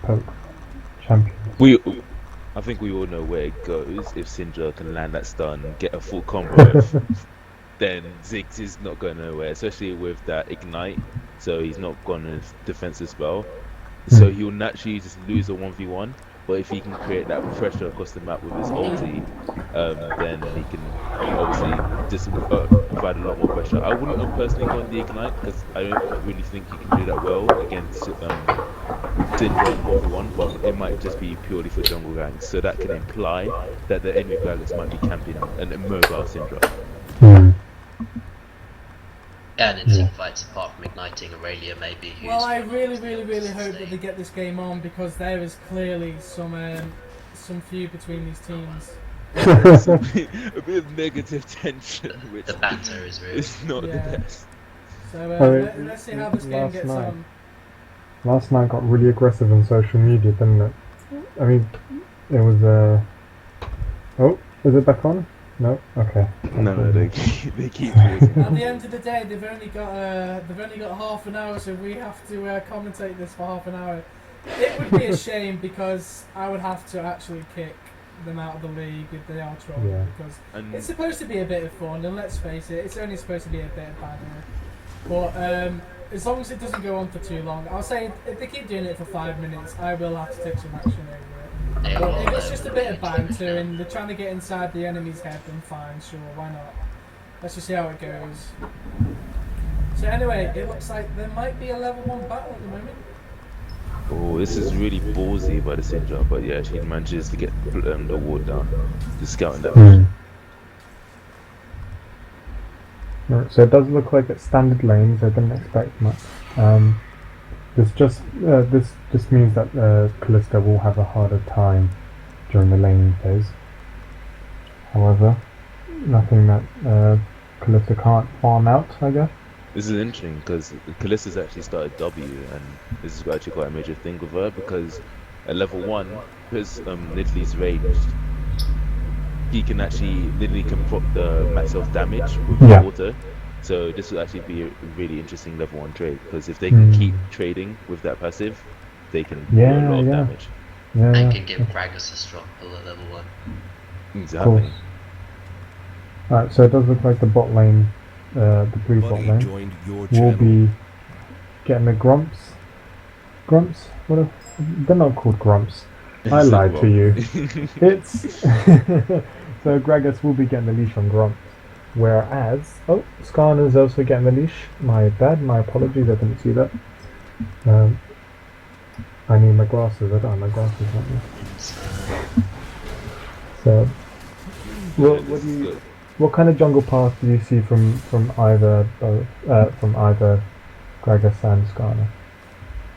poke champions. I think we all know where it goes. If Syndra can land that stun, get a full combo, then Ziggs is not going nowhere, especially with that ignite. So he's not gone a defensive spell. So he'll naturally just lose a 1v1. But if he can create that pressure across the map with his ulti, then he can obviously just provide a lot more pressure. I wouldn't have personally gone the ignite because I don't really think you can do that well against Syndra in 1v1, but it might just be purely for jungle ganks. So that can imply that the enemy Gragas might be camping an immobile Syndra. Yeah, and in team fights, apart from igniting Aurelia, maybe. Well, I really hope that they get this game on because there is clearly some feud between these teams. A bit of negative tension, which the banter is real. It's not the best. So let's see how this game gets on. Last night got really aggressive on social media, didn't it? I mean, it was oh, is it back on? No, okay. No, they keep pausing. At the end of the day, they've only got half an hour, so we have to commentate this for half an hour. It would be a shame because I would have to actually kick them out of the league if they are trolling because it's supposed to be a bit of fun, and let's face it, it's only supposed to be a bit of banter. But as long as it doesn't go on for too long, I'll say if they keep doing it for 5 minutes, I will have to take some action over it. But if it's just a bit of banter and they're trying to get inside the enemy's head, then fine, sure, why not? Let's just see how it goes. So anyway, it looks like there might be a level 1 battle at the moment. Oh, this is really ballsy by the Syndra, but yeah, she manages to get the ward down, the scouting damage. Right, so it does look like it's standard lanes. I didn't expect much. This just means that Kalista will have a harder time during the laning phase. However, nothing that Kalista can't farm out, I guess. This is interesting because Kalista's actually started W, and this is actually quite a major thing with her because at level 1, because Nidalee's ranged, he can actually literally proc the max health damage with water. So this will actually be a really interesting level 1 trade because if they can keep trading with that passive, they can do a lot of damage. And can give Gragas a strong pull at level 1. Exactly. Alright, so it does look like the bot lane, the blue bot lane, will be getting the Grumps. Grumps? What are, they're not called Grumps. I lied to you. It's so Gragas will be getting the leash on Grumps. Whereas, Skarner's also getting the leash. My bad, my apologies, I didn't see that. I need my glasses, I don't have my glasses right now. So, what kind of jungle path do you see from either Gragas and Skarner?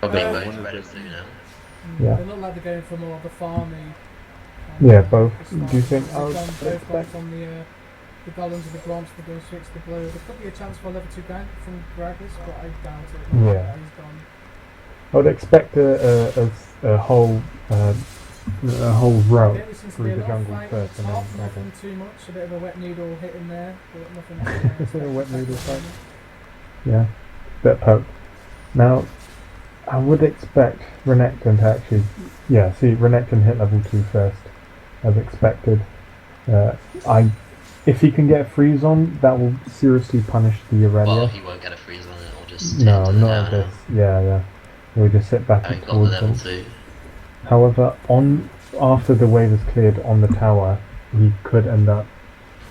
Probably both relatively now. Yeah. They look like they're going for more of the farming. Yeah, both. Do you think? Both gone from the golems and the gromps to go switch the blue. There could be a chance for a level 2 gank from Gragas, but I doubt it. Yeah. He's gone. I would expect a whole row through the jungle first, and then nothing too much. A bit of a wet noodle hit in there, but nothing. Is it a wet noodle fight? Yeah, bit poke. Now, I would expect Renekton to actually, see Renekton hit level 2 first, as expected. If he can get a freeze on, that will seriously punish the Aurelia. Well, he won't get a freeze on it, or just no, not this. Yeah. He'll just sit back and towards level 2. However, after the wave is cleared on the tower, he could end up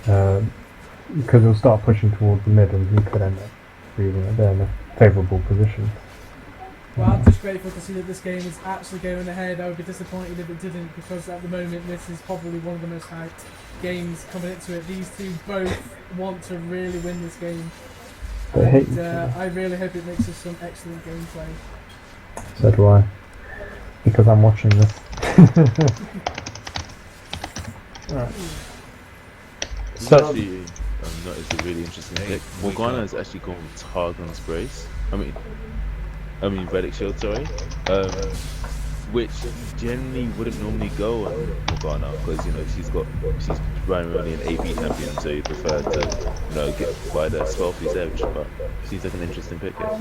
because he'll start pushing towards the mid, and he could end up freezing it there in a favourable position. Well, I'm just grateful to see that this game is actually going ahead. I would be disappointed if it didn't, because at the moment this is probably one of the most hyped games coming into it. These two both want to really win this game, and I really hope it makes us some excellent gameplay. So do I, because I'm watching this. Right. So actually, noticed a really interesting pick. Morgana has actually gone with Targon's Brace. I mean Relic Shield, sorry. which generally wouldn't normally go on Morgana because she's primarily an AP champion, so you prefer to get by the Spellfuse Edge, but seems like an interesting pick here.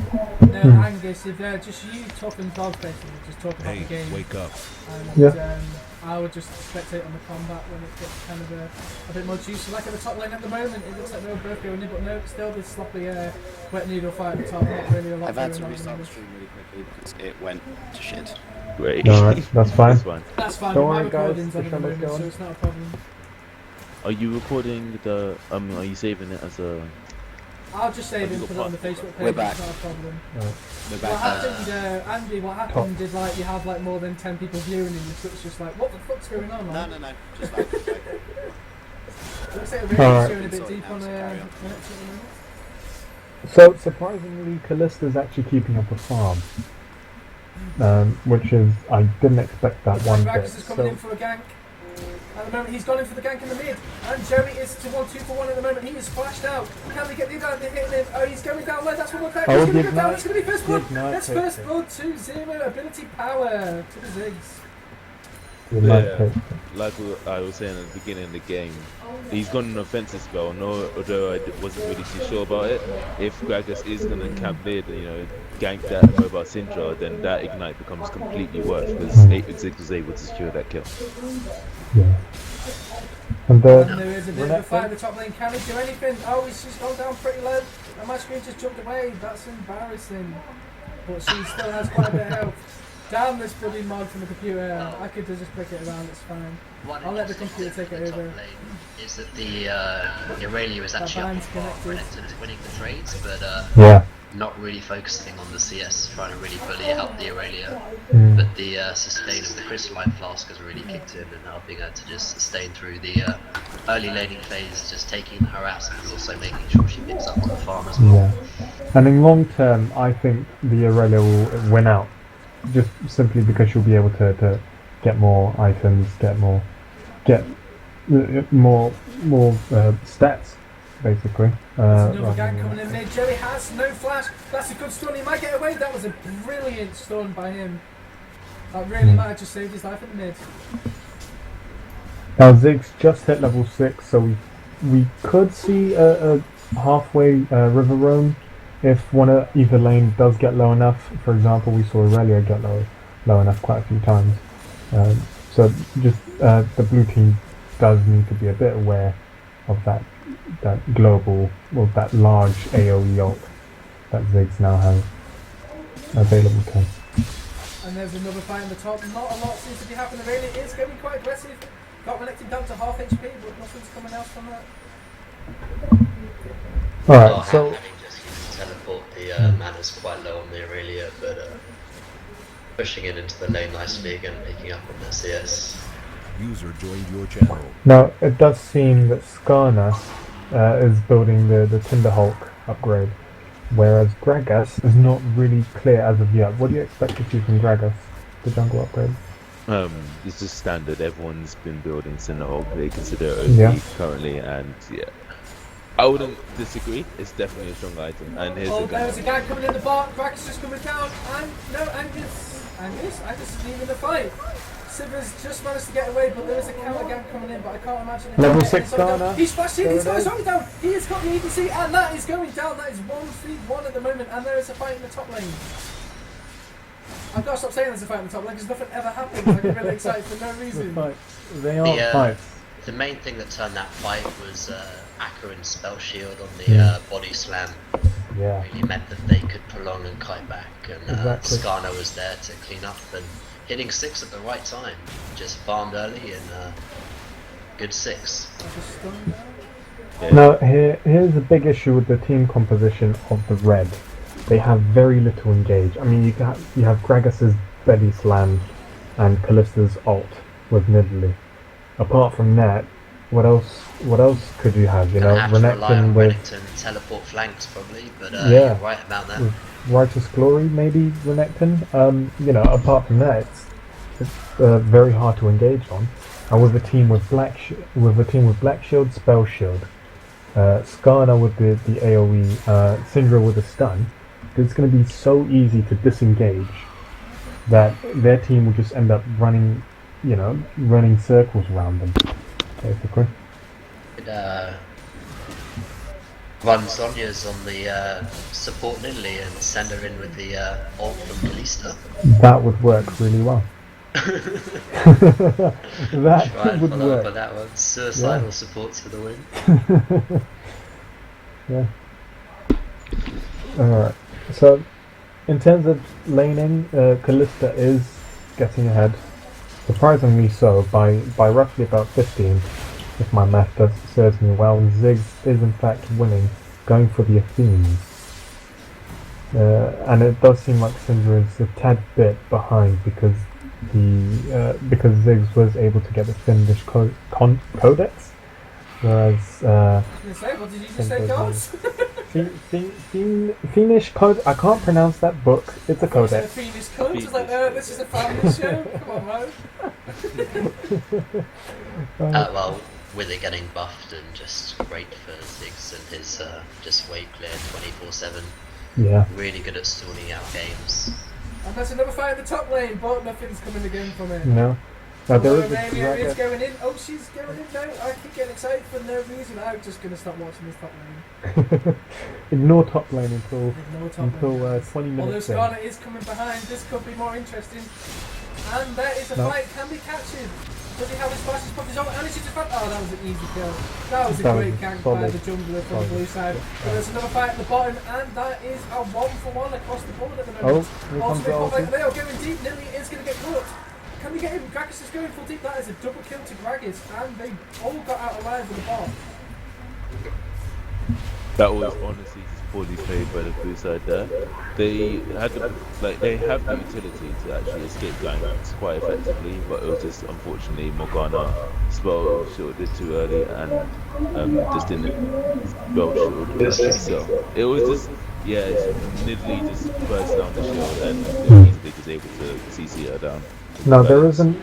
No, Angus, if just you top and dog basically, just talk about the game. Wake up. And I would just spectate on the combat when it gets kind of a bit more juicy. Like at the top lane at the moment, it looks like they're both going in, but no, still this sloppy wet needle fight at the top. Not really a lot. I've had to restart the stream really quickly because it went to shit. Great. Alright, that's fine. That's fine. Don't My worry, guys, recording's on at the moment, so it's not a problem. Are you recording the? Are you saving it as a? I'll just save it and put it on the Facebook page. We're back. It's not a problem. We're What back. happened, Andy? What happened is you have more than 10 people viewing you, so it's just what the fuck's going on? No. Just like, Looks like we're Alright. going a bit deep on the So surprisingly, Callista's actually keeping up a farm, which is I didn't expect that one bit. Ragus is coming in for a gank. At the moment, he's gone in for the gank in the mid, and Jerry is to 1-2-for-1 at the moment. He is flashed out. Can they get the guy hitting him? Oh, he's going down low. That's one more crack. He's going to go down. It's going to be first blood. That's first blood 2-0. Ability power to the Ziggs. Like I was saying at the beginning of the game, he's got an offensive spell. Although I wasn't really too sure about it. If Gragas is going to camp mid, gank that mobile Syndra, then that ignite becomes completely worse because Ziggs was able to secure that kill. Yeah. And there is a bit of a fight at the top lane. Can he do anything? Oh, she's gone down pretty low. And my screen just jumped away. That's embarrassing. But she still has quite a bit of health. Damn this bloody mod from the computer. I could just click it around, it's fine. I'll let the computer take it over. Is that the Irelia is actually up for Renekton is winning the trades, but not really focusing on the CS, trying to really bully out the Irelia. But the sustain of the Crystalline Flask has really kicked in and helping her to just sustain through the early laning phase, just taking the harass and also making sure she picks up to the farm as well. Yeah. And in long term, I think the Aurelia will win out. Just simply because she'll be able to get more items, get more stats, basically. Another gang coming in mid. Joey has no flash. That's a good stun. He might get away. That was a brilliant stun by him. That really might have just saved his life in the mid. Now Ziggs just hit level 6, so we could see a halfway river roam. If either lane does get low enough. For example, we saw Aurelia get low enough quite a few times. So just the blue team does need to be a bit aware of that global, or that large AoE ult that Ziggs now has available to him. And there's another fight in the top. Not a lot seems to be happening really. It is going to be quite aggressive. Got Renekton down to half HP, but nothing's coming else from that. Alright, so Teleport, the mana's quite low on the Aurelia, but pushing it into the lane nicely again, picking up on the CS. User joined your channel. now it does seem that Skarner is building the Tinderhulk upgrade, whereas Gragas is not really clear as of yet. What do you expect to see from Gragas, the jungle upgrade? It's just standard. Everyone's been building Cinderhawk. They consider it OP currently, and I wouldn't disagree. It's definitely a strong item. And here's there's a guy coming in the bar. Gragas is coming down, and no, Angus is leaving the fight. Sivers just managed to get away, but there is a counter gang coming in, but I can't imagine. Level 6 Skarner. He's flashed in. He's got his army down. He has got the EDC, and that is going down. That is 1-3-1 at the moment, and there is a fight in the top lane. I've got to stop saying there's a fight in the top lane because nothing ever happens. I get really excited for no reason. They are fights. The main thing that turned that fight was Akarin's spell shield on the body slam. Yeah. Really meant that they could prolong and kite back, and Exactly. Skarner was there to clean up and hitting 6 at the right time. Just farmed early and good 6. Now here's a big issue with the team composition of the red. They have very little engage. I mean, you have Gragas's belly slam and Callista's ult with Nidalee. Apart from that, what else could you have? You know, Have to rely on Renekton with Renekton teleport flanks probably, but you're right about that. Righteous Glory, maybe Renekton. You know, apart from that, it's very hard to engage on. And with a team with Black Shield, Spell Shield, Skarner with the AoE, Syndra with a stun, it's going to be so easy to disengage that their team will just end up running, running circles around them, basically. Run Sonya's on the support Lily and send her in with the ult from Kalista. That would work really well. That Try and would follow work. up on that one. Suicidal supports for the win. Yeah. Alright. So, in terms of laning, Kalista is getting ahead. Surprisingly so, by roughly about 15. If my math serves me well, Ziggs is in fact winning, going for the Athenes. And it does seem like Syndra is a tad bit behind because because Ziggs was able to get the Finnish codex, whereas what did you just say, guys? Finnish code. I can't pronounce that book. It's a codex. Finnish code. It's like this is a family show. Come on, man. Well, with it getting buffed and just great for Ziggs and his just wave clear 24/7. Yeah. Really good at stalling out games. And there's another fight in the top lane, but nothing's coming again from it. No. Now there is Aurelia is going in. Oh, she's going in now. I keep getting excited for no reason. I'm just going to stop watching this top lane. Ignore top lane until 20 minutes. Although Skarner is coming behind, this could be more interesting. And there is a fight. Can be captured. Does he have his flashes pop his own? And it's just oh, that was an easy kill. That was a great gank by the jungler from the blue side. But there's another fight at the bottom, and that is a 1-for-1 across the board at the moment. They are going deep. Lily is going to get caught. Can we get him? Gragas is going full deep. That is a double kill to Gragas, and they all got out alive with the ball. That was honestly just poorly played by the blue side there. They have the utility to actually escape ganks quite effectively, but it was just unfortunately Morgana spell shielded too early and just didn't spell shield herself. It was just Nidalee just burst down the shield and easily just able to CC her down. No, there isn't.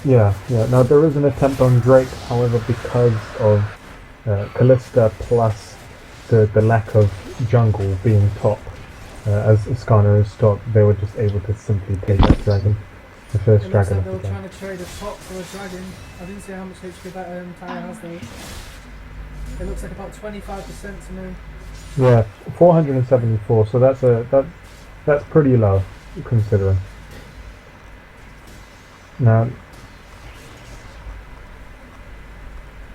No, there is an attempt on Drake. However, because of Kalista plus the lack of jungle being top, as Skarner is top, they were just able to simply take that dragon. The first dragon. Like they were trying to trade a top for a dragon. I didn't see how much HP that Tyra has though. It looks like about 25% to me. Yeah, 474. So that's pretty low considering. Now,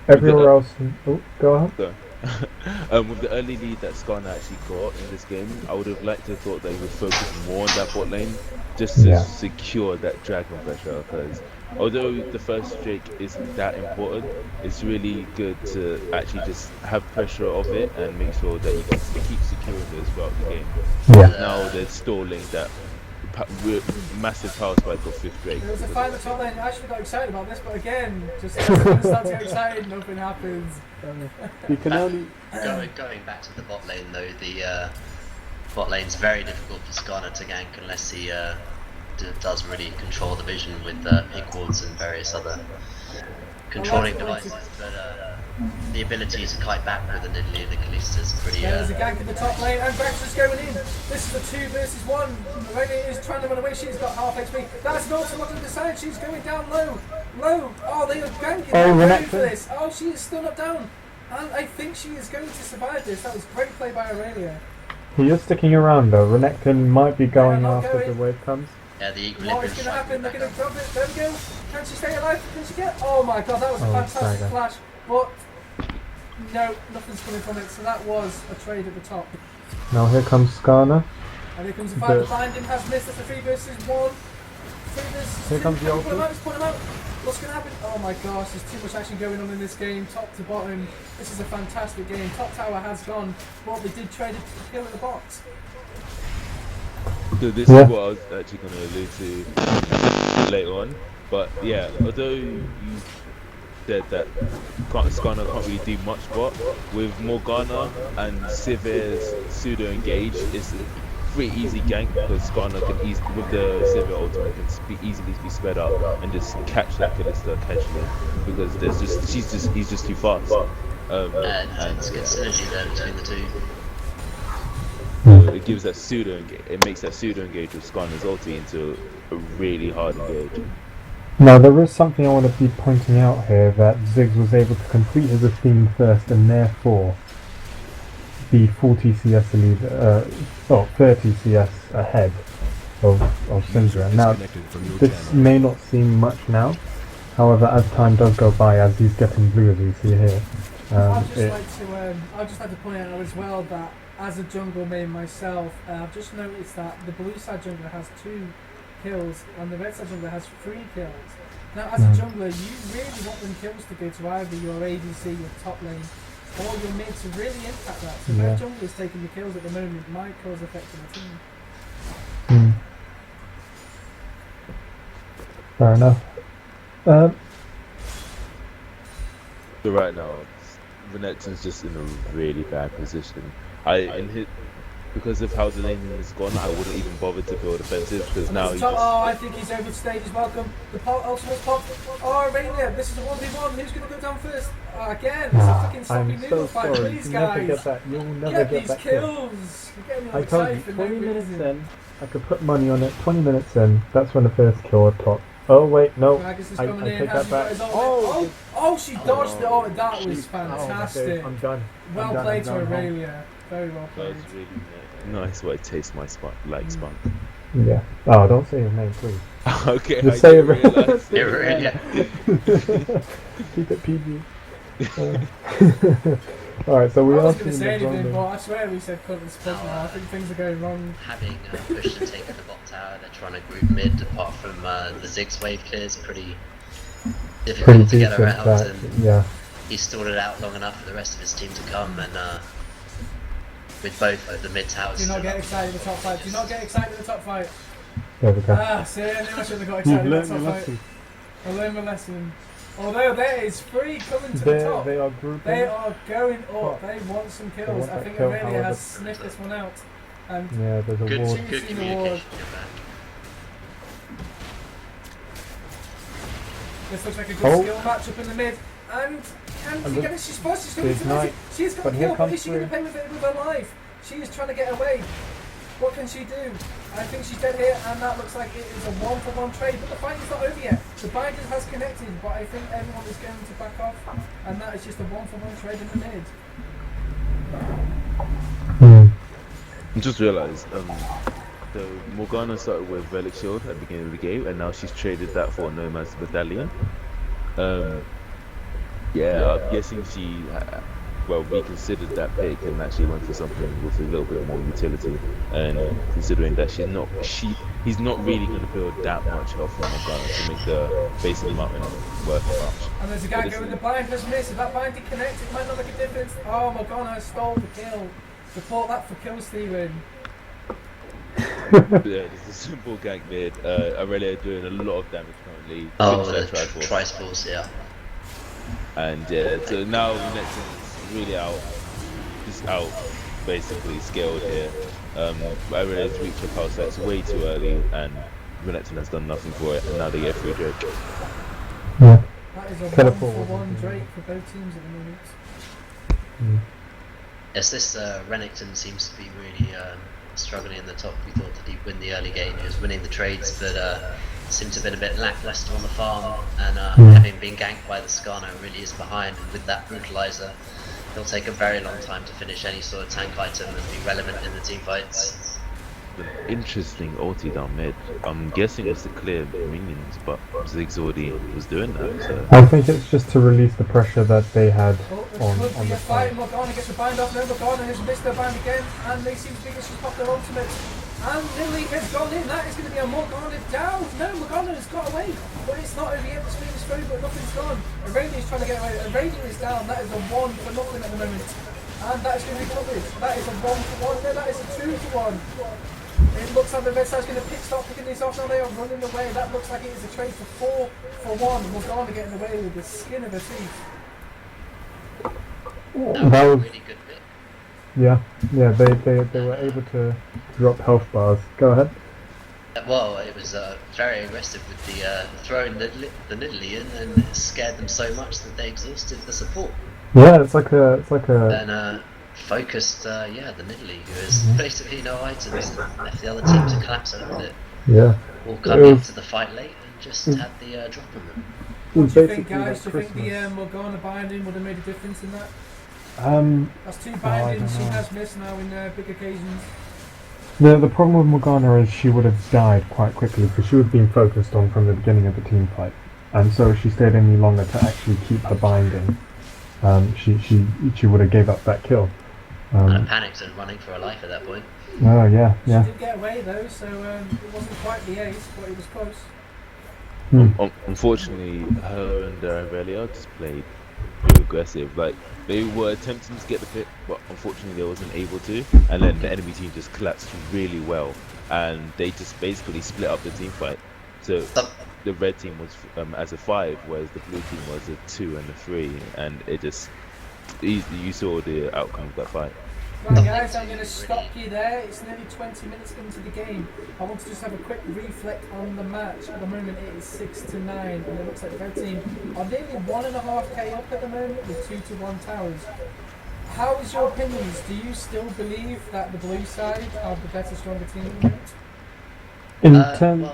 everywhere else. Oh, go ahead. With the early lead that Skarner actually got in this game, I would have liked to have thought they would focus more on that bot lane just to secure that dragon pressure. Because although the first streak isn't that important, it's really good to actually just have pressure of it and make sure that you can keep securing those throughout the game. Yeah. Now they're stalling that massive power spike of 5th Drake. There was a fight at the top lane. I actually got excited about this, but again, just as soon as I start to get excited, nothing happens. You can only going back to the bot lane though. The bot lane's very difficult for Skarner to gank unless he does really control the vision with pink wards and various other controlling devices. But the ability to kite back with the Nidalee and the Kalista is pretty. There's a gank in the top lane, and Gragas is going in. This is a 2 versus 1. Aurelia is trying to run away. She's got half HP. That's an ultimate on the side. She's going down low. Oh, they are ganking. They're ready for this. Oh, she is still up down. And I think she is going to survive this. That was great play by Aurelia. He is sticking around though. Renekton might be going after the wave comes. Yeah, the equilibrium. What is going to happen? They're going to drop it. There we go. Can she stay alive? Can she get? Oh my god, that was a fantastic flash. But no, nothing's coming from it. So that was a trade at the top. Now here comes Skarner. And here comes the fight. The binding has missed. That's a 3 versus 1. Here comes the ulti. Put him out. What's going to happen? Oh my gosh, there's too much action going on in this game, top to bottom. This is a fantastic game. Top tower has gone. Well, they did trade it to kill in the box. So this is what I was actually going to allude to later on. But yeah, although you said that Skarner can't really do much, but with Morgana and Sivir's pseudo engage, it's a pretty easy gank because Skarner can with the Sivir ultimate can easily be sped up and just catch that Kalista casually because he's just too fast. And it's good synergy there between the two. it gives that it makes that pseudo engage with Skarner's ulti into a really hard engage. Now there is something I want to be pointing out here, that Ziggs was able to complete his Athene first and therefore be 40 CS 30 CS ahead of Syndra. Now this may not seem much now, however as time does go by, as he's getting blue as we see here, I'd just like to point out as well that as a jungle main myself, I've just noticed that the blue side jungler has 2 kills and the red side jungler has 3 kills. Now as a jungler, you really want them kills to go to either your ADC, your top lane, or your mid to really impact that. So their jungler is taking the kills at the moment, my kills affecting the team. Fair enough. So right now, Renekton's just in a really bad position. Because of how the lane is gone, I wouldn't even bother to build offensive because now he's I think he's overstayed his welcome. The ultimate pop. Oh, Aurelia, this is a 1v1. Who's going to go down first? Again, it's a fucking sloppy noodle fight. Please, guys. You'll never get these kills. You're getting I told you, excited 20 minutes in, I could put money on it. 20 minutes in, that's when the first kill would top. Oh wait, no, I take that back. Oh, she dodged it. Oh, that was fantastic. I'm done. Well played to Aurelia. Very well played. That was really nice way to taste my spunk. Yeah. Oh, don't say his name, please. Okay, just I say realize. Aurelia. Keep it PG. Alright, so we I are wasn't going to seeing say the anything, Roman. but I swear we said cut and spunk now. I think things are going wrong. Having pushed and taken the bot tower, they're trying to group mid. Apart from the Ziggs wave clear is pretty difficult to get around, and he stalled it out long enough for the rest of his team to come. And with both of the mid towers. Do not get excited in the top fight. Do not get excited in the top fight. There we go. See, I knew I shouldn't have got excited in the top fight. I learned my lesson. Although there is 3 coming to the top. They are grouping. They are going up. They want some kills. I think Aurelia has sniffed this one out. And yeah, there's a ward. Good communication. This looks like a good skill matchup in the mid. And she's supposed to do it. She's got a kill, but is she going to pay with it with her life? She is trying to get away. What can she do? I think she's dead here, and that looks like it is a 1-for-1 trade, but the fight is not over yet. The binders has connected, but I think everyone is going to back off, and that is just a 1-for-1 trade in the mid. I just realised, so Morgana started with Relic Shield at the beginning of the game, and now she's traded that for Nomad's Medallion. I'm guessing she reconsidered that pick and actually went for something with a little bit more utility. And considering that he's not really going to build that much health from Morgana to make the base of the mountain worth much. And there's a guy going, the bind has missed. If that bind connects, it might not make a difference. Oh, Morgana stole the kill. Report that for kill stealing. There's a simple gank mid. Aurelia doing a lot of damage currently. Oh, the Triforce, yeah. And so now Renekton's really basically scaled here. Aurelia's reached the pulse that's way too early, and Renekton has done nothing for it, and now they get through Drake. Yeah. That is a 1-for-1 Drake for both teams at the moment. Yes, this Renekton seems to be really struggling in the top. We thought that he'd win the early game. He was winning the trades, but seemed to have been a bit lackluster on the farm, and having been ganked by the Skarner really is behind, and with that brutalizer it'll take a very long time to finish any sort of tank item and be relevant in the team fights. Interesting ulti down mid. I'm guessing it's to clear minions, but Ziggs already was doing that. So. I think it's just to release the pressure that they had on the fight. Morgana gets the bind off. No, Morgana has missed her bind again, and they seem to think she's popped their ultimate. And Lily has gone in. That is going to be a Morgana down. No, Morgana has got away, but it's not over yet. The screen is through, but nothing's gone. Aurelia is trying to get away. Aurelia is down. That is a 1 for nothing at the moment, and that is going to be covered. That is a 1-for-1. No, that is a 2-for-1. It looks like the red side's going to start picking these off. Now they are running away. That looks like it is a trade for 4-for-1. Morgana getting away with the skin of her teeth. That was really good bit. Yeah, they were able to drop health bars. Go ahead. Well, it was very aggressive with the throwing the Nidalee in, and it scared them so much that they exhausted the support. Yeah, it's like a. Then focused, the Nidalee, who has basically no items, and left the other team to collapse around it. Yeah. All coming into the fight late and just had the drop on them. What do you think, guys? Do you think the Morgana binding would have made a difference in that? That's 2 bindings she has missed now in big occasions. The problem with Morgana is she would have died quite quickly because she was being focused on from the beginning of the team fight, and so if she stayed any longer to actually keep her binding, she would have gave up that kill. And panicked and running for her life at that point. Oh yeah. She did get away though, so it wasn't quite the ace, but it was close. Unfortunately, her and Aurelia just played too aggressive. Like, they were attempting to get the pick, but unfortunately they wasn't able to. And then the enemy team just collapsed really well, and they just basically split up the team fight. So the red team was as a 5, whereas the blue team was a 2 and a 3, and it just you saw the outcome of that fight. Right guys, I'm going to stop you there. It's nearly 20 minutes into the game. I want to just have a quick reflect on the match. At the moment it is 6-9, and it looks like the red team are nearly 1.5k up at the moment with 2-1 towers. How is your opinions? Do you still believe that the blue side are the better, stronger team at the moment?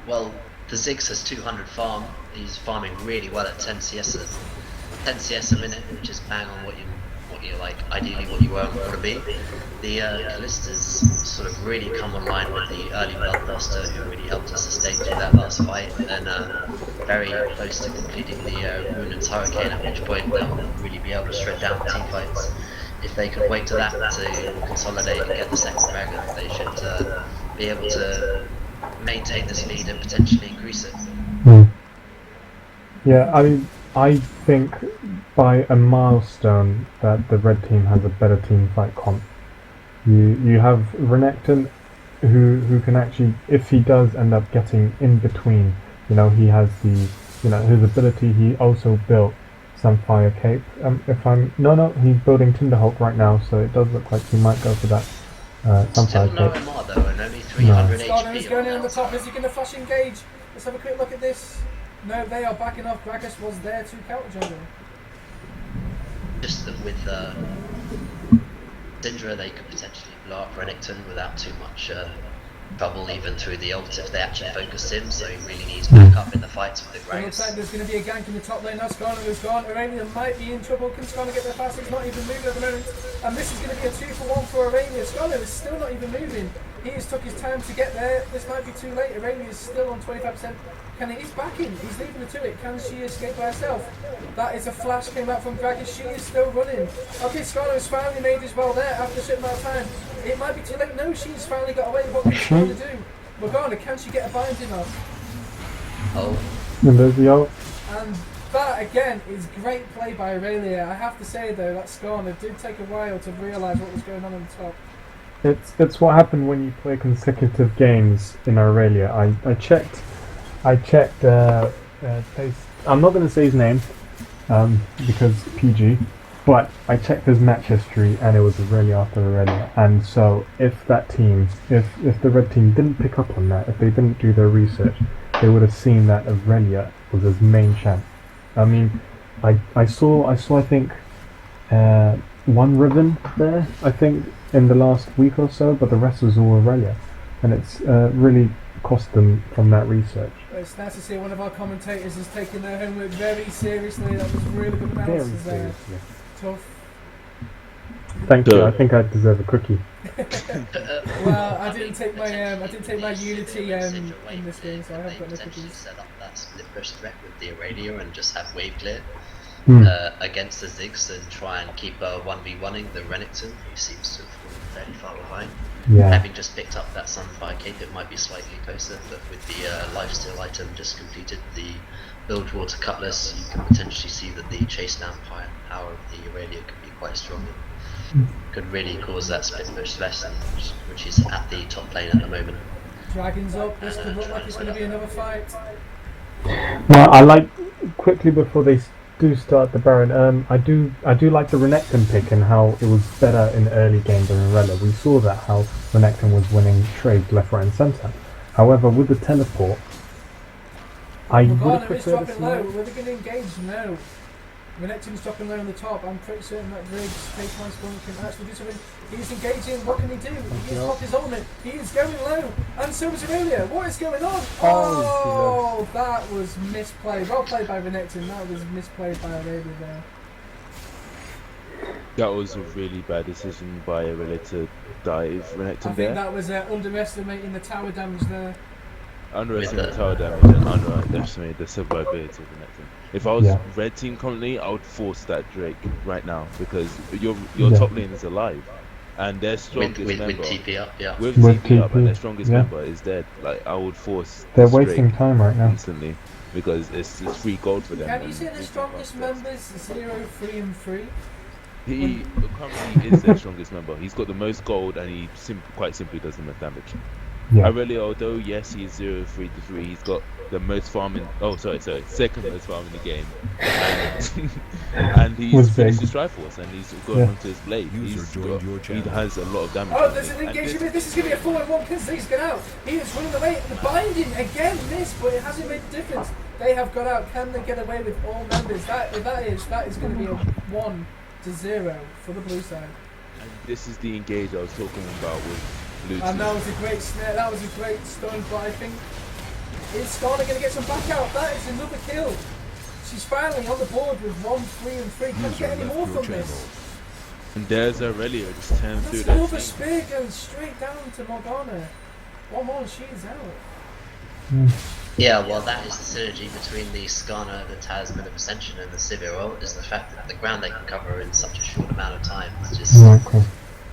Well, the Ziggs has 200 farm. He's farming really well at 10 CS a minute, which is bang on what you like, ideally what you want to be. The Callista's sort of really come online with the early Bloodbuster, who really helped us sustain through that last fight, and very close to completing the Ruinant's Hurricane, at which point they'll really be able to shred down the team fights. If they can wait to that to consolidate and get the second dragon, they should be able to maintain this lead and potentially increase it. Yeah, I mean, I think by a milestone that the red team has a better team fight comp. You have Renekton, who can actually, if he does end up getting in between, he has the, his ability. He also built Sunfire Cape. He's building Tinderhulk right now, so it does look like he might go for that Sunfire Still no Cape. MR though, and only 300 Skarner HP. is going in on the top. Is he going to flash engage? Let's have a quick look at this. No, they are backing off. Gragas was there to counter jungle. Just that with Syndra, they could potentially blow up Renekton without too much trouble, even through the ult, if they actually focused him, so he really needs backup in the fights with the It looks like Gragas. there's going to be a gank in the top lane. Now Skarner is gone. Aurelia might be in trouble. Can Skarner get there fast? He's not even moving at the moment. And this is going to be a 2-for-1 for Aurelia. Skarner is still not even moving. He has took his time to get there. This might be too late. Aurelia is still on 25%. He's backing. He's leaving her to it. Can she escape by herself? That is a flash came out from Gragas. She is still running. Okay, Skarner has finally made his well there after a certain amount of time. It might be too late. No, she's finally got away. What can she do? Morgana, can she get a binding off? Oh. And there's the ult. And that again is great play by Aurelia. I have to say though, that Skarner did take a while to realise what was going on the top. It's what happened when you play consecutive games in Aurelia. I checked I'm not going to say his name because PG, but I checked his match history and it was Aurelia after Aurelia. And so if that team, if the red team didn't pick up on that, if they didn't do their research, they would have seen that Aurelia was his main champ. I mean, I saw I think one Riven there, I think, in the last week or so, but the rest was all Aurelia, and it's really cost them from that research. It's nice to see one of our commentators is taking their homework very seriously. That was really good analysis there. Tough. Thank you. I think I deserve a cookie. Well, I didn't take my Unity in this game, so I haven't got no cookies. Set up that split push threat with the Aurelia and just have wave clear against the Ziggs and try and keep 1v1ing the Renekton, who seems to have fallen fairly far behind. Yeah. Having just picked up that Sunfire Cape, it might be slightly closer, but with the lifesteal item just completed, the build water cutlass, you can potentially see that the chase down power of the Aurelia could be quite strong. Could really cause that split push lesson, which is at the top lane at the moment. Dragons up. This could look like it's going to be another fight. Well, I like, quickly before they do start the Baron, I do like the Renekton pick and how it was better in early game than Aurelia. We saw that, how Renekton was winning trades left, right and centre. However, with the teleport, I would have preferred to see... low. Were they going to engage? No. Renekton's dropping low on the top. I'm pretty certain that Riggs, K-Time Spawn can actually do something. He's engaging. What can he do? He has popped his ultimate. He is going low. And so is Aurelia. What is going on? Oh, that was misplayed. Well played by Renekton. That was misplayed by Aurelia there. That was a really bad decision by Aurelia to dive Renekton. I think that was underestimating the tower damage there. Underestimated the tower damage and underestimated the survivability of Renekton. If I was red team currently, I would force that Drake right now because your top lane is alive. And their strongest member with TP up, with TP up, and their strongest member is dead. Like I would force. They're wasting time right now instantly because it's free gold for them. Can you say the strongest members 0, 3, and 3? He currently is their strongest member. He's got the most gold, and he quite simply does the most damage. Aurelia, although yes, he is 0, 3 to 3, he's got the most farm in. Oh, sorry, second most farm in the game, and he's finished his Triforce, and he's gone onto his blade. He has a lot of damage. Oh, there's an engagement. This is going to be a 4-1 because Zig's got out. He is running away. The binding again missed, but it hasn't made a difference. They have got out. Can they get away with all members? That is going to be a 1-0 for the blue side. And this is the engage I was talking about with. And that was a great snare, that was a great stun, but I think is Skarner going to get some back out? That is another kill. She's finally on the board with 1, 3, and 3. Can you get any more from this? And there's Aurelia just turning through that. Another spear going straight down to Morgana. One more and she is out. Yeah, well that is the synergy between the Skarner, the Talisman of Ascension and the Sivir ult, is the fact that the ground they can cover in such a short amount of time. It's just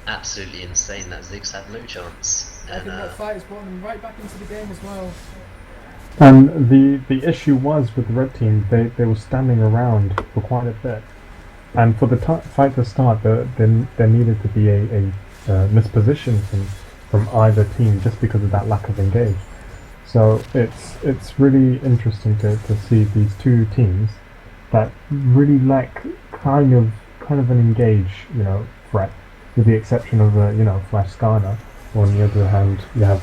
absolutely insane that Ziggs had no chance. I think that fight has brought them right back into the game as well. And the issue was with the red team, they were standing around for quite a bit. And for the fight to start, there needed to be a misposition from either team just because of that lack of engage. So it's really interesting to see these two teams that really lack kind of an engage, threat. With the exception of Flash Skarner. On the other hand, you have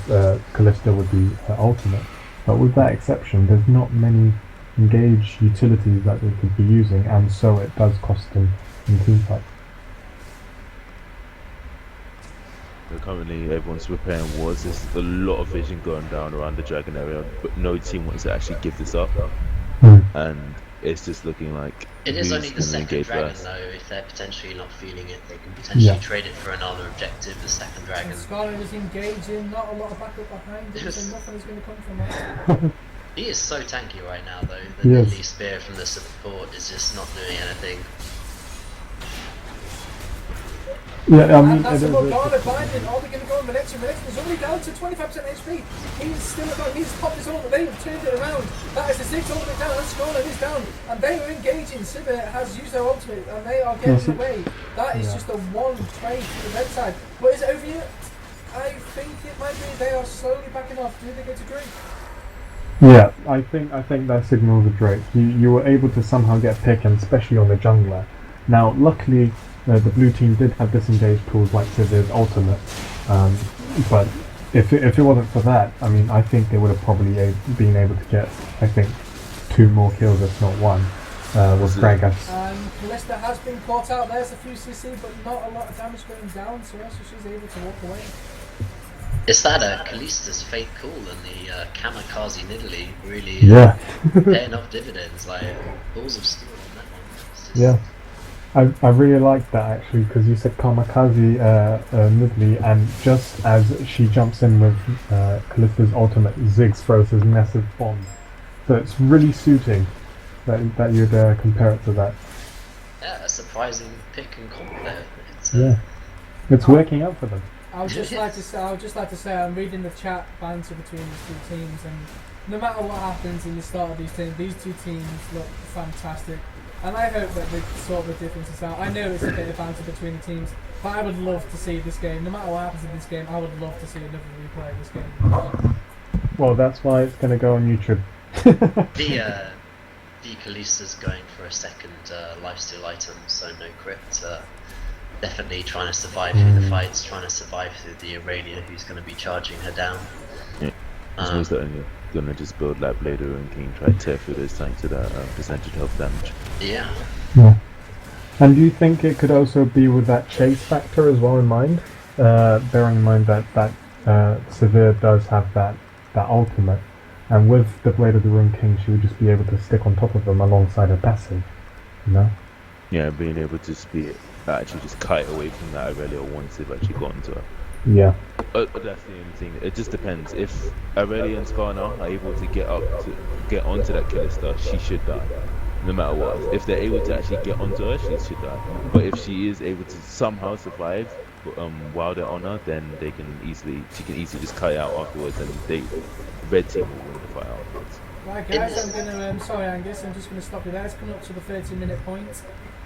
Kalista with the ultimate. But with that exception, there's not many engage utilities that they could be using, and so it does cost them in team fight. Currently, everyone's preparing wars. There's a lot of vision going down around the dragon area, but no team wants to actually give this up. And it's just looking like it is only the second dragon though. If they're potentially not feeling it, they can potentially trade it for another objective. The second dragon. Skarner is engaging, not a lot of backup behind him, so nothing is going to come from that. He is so tanky right now though. The melee spear from the support is just not doing anything. Yeah, I mean, and that's a Morgana binding. Are they going to go on Renekton? Renekton is already down to 25% HP. He's still about. He's popped his ultimate. They have turned it around. That is the 6 ultimate down. And Skarner is down. And they are engaging. Sivir has used their ultimate. And they are getting away. That is just a one trade to the red side. But is it over yet? I think it might be. They are slowly backing off. Do they go to Drake? Yeah, I think that signals a Drake. You were able to somehow get pick, and especially on the jungler. Now, luckily, the blue team did have disengage tools like Sivir's ultimate, but if it wasn't for that, I mean, I think they would have probably been able to get, I think, 2 more kills, if not 1, with Gragas. Kalista has been caught out. There's a few CC, but not a lot of damage going down, so she's able to walk away. Is that Kalista's fate cool and the kamikaze Nidalee really paying off dividends, like balls of steel on that one? Yeah. I really like that actually, because you said kamikaze Nidalee, and just as she jumps in with Kalista's ultimate, Ziggs throws his massive bomb. So it's really suiting that you'd compare it to that. Yeah, a surprising pick and comp there. It's working out for them. I would just like to say I'm reading the chat banter between the 2 teams, and no matter what happens in the start of these two teams look fantastic. And I hope that they sort the differences out. I know it's a bit of banter between the teams, but I would love to see this game. No matter what happens in this game, I would love to see another replay of this game. Well, that's why it's going to go on YouTube. The Kalista's going for a second lifesteal item, so no crypt. Definitely trying to survive through the fights, trying to survive through the Aurelia, who's going to be charging her down. It's most certainly gonna just build like Blader and King, try to tear through those tanks to that percentage health damage. Yeah. And do you think it could also be with that chase factor as well in mind? Bearing in mind that Severe does have that ultimate, and with the Blade of the Ruined King, she would just be able to stick on top of them alongside her passive, you know? Yeah, being able to actually just kite away from that Aurelia once they've actually gotten to her. Yeah. That's the only thing. It just depends. If Aurelia and Skarna are able to get onto that killer star, she should die, no matter what. If they're able to actually get onto her, she should die. But if she is able to somehow survive while they're on her, then she can easily just kite out afterwards, and red team will win the fight afterwards. Right, guys, I'm gonna. Sorry, Angus. I'm just gonna stop you there. It's coming up to the 30-minute point.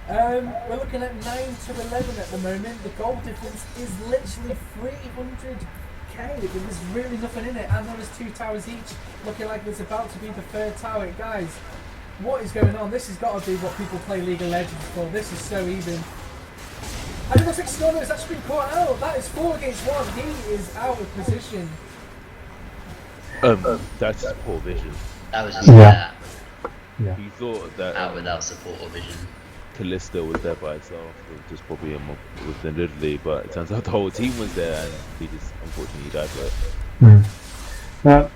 We're looking at 9 to 11 at the moment. The goal difference is literally 300k. There's really nothing in it, and there is 2 towers each. Looking like there's about to be the 3rd tower, guys. What is going on? This has got to be what people play League of Legends for. This is so even. And it looks like Skarna has actually been caught out. That is 4 against 1. He is out of position. That's just poor vision. That was just He thought that out without support or vision. Callista was there by itself, just probably within literally, but it turns out the whole team was there, and he just unfortunately died for it. Now,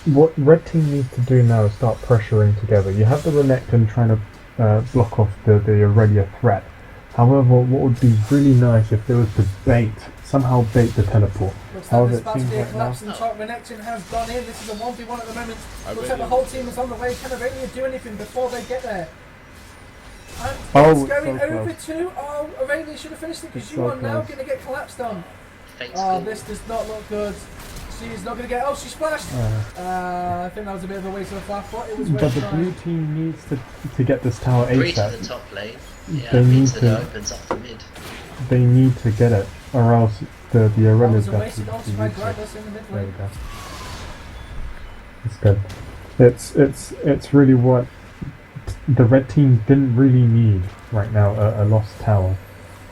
what red team needs to do now is start pressuring together. You have the Renekton trying to block off the Aurelia threat. However, what would be really nice if there was to somehow bait the teleport. Looks like there's about to be a collapse in the top. Renekton has gone in. This is a 1v1 at the moment. Looks like the whole team is on the way. Can Aurelia do anything before they get there? And it's going so over close. to... Oh, Aurelia should have finished it, because you are now going to get collapsed on. This does not look good. She's not going to get... Oh, she splashed! I think that was a bit of a waste of a flash, but it was worth But the blue team needs to get this tower Three to ASAP. the top lane. They need that it opens up the mid. They need to get it, or else the Aurelia's That was a wasted ulti by Gragas in the mid There we lane. go. It's good. It's really what the red team didn't really need right now, a lost tower,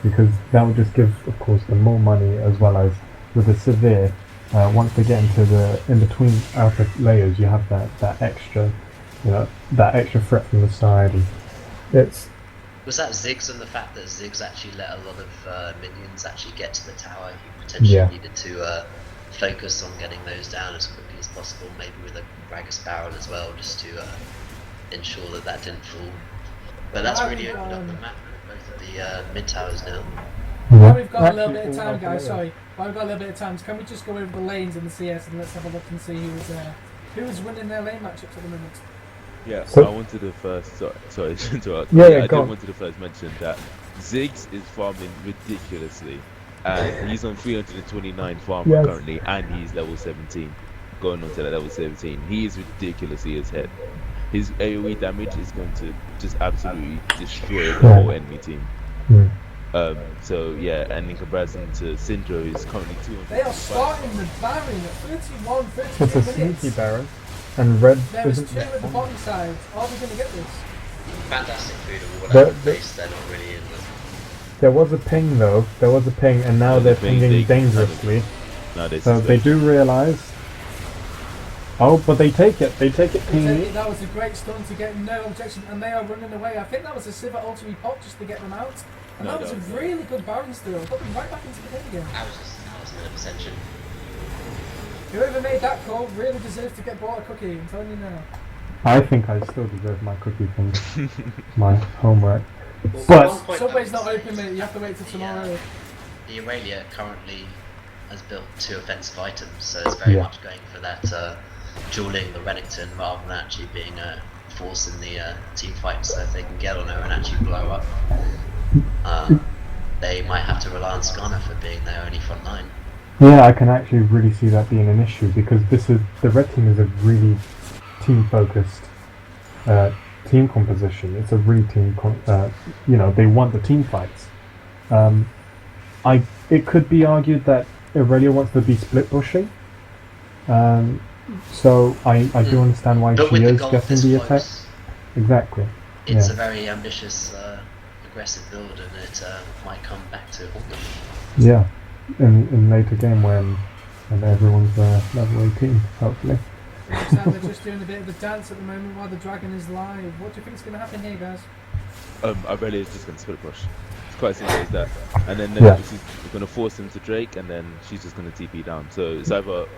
because that would just give, of course, them more money, as well as with the Severe. Once they get into the in-between outer layers, you have that extra, that extra threat from the side, and it's. Was that Ziggs and the fact that Ziggs actually let a lot of minions actually get to the tower? He potentially needed to focus on getting those down as quickly as possible, maybe with a Gragas barrel as well, just to ensure that didn't fall. But that's really opened up the map with both of the mid towers now. While we've got a little bit of time, guys, sorry. While we've got a little bit of time, can we just go over the lanes in the CS and let's have a look and see who's winning their lane matchups at the moment? Yeah, so I wanted to first, sorry to interrupt. I did want to first mention that Ziggs is farming ridiculously, and he's on 329 farm currently, and he's level 17, going on to that level 17. He is ridiculously ahead. His AoE damage is going to just absolutely destroy the whole enemy team. So yeah, and in comparison to Syndra, who's currently 200. They are starting the Baron at 31, 32 It's a minutes. sneaky Baron. And red there is isn't 2 at the bottom side. Are we going to get this? Fantastic food or whatever base they're not really in with. There was a ping though. There was a ping, and now they're pinging dangerously. So they do realise. Oh, but they take it. They take it cleanly. That was a great stun to get no objection, and they are running away. I think that was a Sivir ultimate pop just to get them out. And that was a really good Baron steal. Got them right back into the game again. That was an obsession. Whoever made that call really deserves to get bought a cookie, I'm telling you now. I think I still deserve my cookie from my homework. But Subway's not open, mate. You have to wait till tomorrow. The Aurelia currently has built 2 offensive items, so it's very much going for that dueling the Renekton rather than actually being a force in the team fight. So if they can get on her and actually blow up, they might have to rely on Skarna for being their only front line. Yeah, I can actually really see that being an issue, because the red team is a really team-focused team composition. It's a really they want the team fights. It could be argued that Aurelia wants to be split pushing. So I do understand why she is getting the attack. Exactly. It's a very ambitious, aggressive build, and it might come back to haunt them. Yeah. In later game when and everyone's level 18, hopefully. Looks like they're just doing a bit of a dance at the moment while the dragon is live. What do you think is going to happen here, guys? Aurelia is just going to split push. It's quite simple as that. And then she's going to force him to Drake, and then she's just going to TP down. So it's either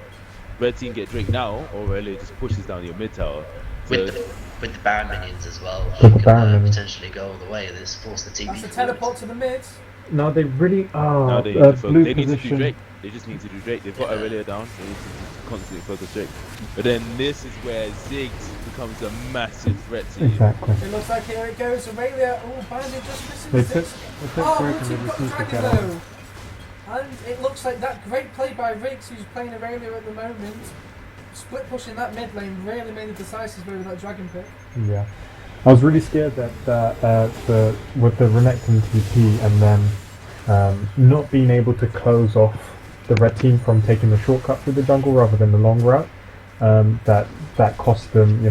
red team get Drake now, or Aurelia just pushes down your mid tower. So with the Baron minions as well, she can potentially go all the way and just force the TP. That's a teleport to the mid. No, they really are. No, they need to do Drake. They just need to do Drake. They've got Aurelia down. They need to constantly focus Drake. But then this is where Ziggs becomes a massive threat to you. Exactly. It looks like here it goes. Aurelia, Bandit just missing They Ziggs. took Drake and they got refused to Dragon get out. though. And it looks like that great play by Riggs, who's playing Aurelia at the moment. Split pushing that mid lane really made the decisive move with that Dragon pick. Yeah. I was really scared that with the Renekton TP and then not being able to close off the red team from taking the shortcut through the jungle rather than the long route, that cost them,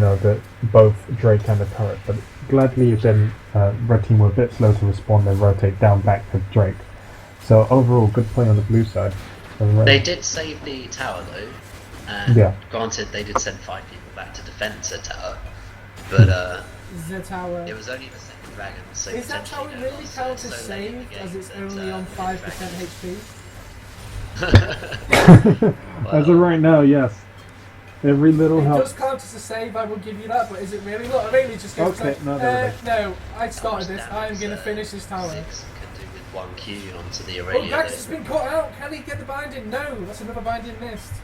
both Drake and the turret. But gladly then red team were a bit slow to respond and rotate down back to Drake. So overall, good play on the blue side. They did save the tower though, and granted they did send 5 people back to defend the tower, but the tower. It was only the second dragon, so is that tower really counted as saved as it's only on 5% HP? As of right now, yes. Every little it helps. Does count as a save, I will give you that, but is it really? Look, I really just go no, I started this, I am going to finish this tower. Ziggs can do with 1 Q onto the Aurelia. Oh, Grax has been caught out, can he get the binding? No, that's another binding missed.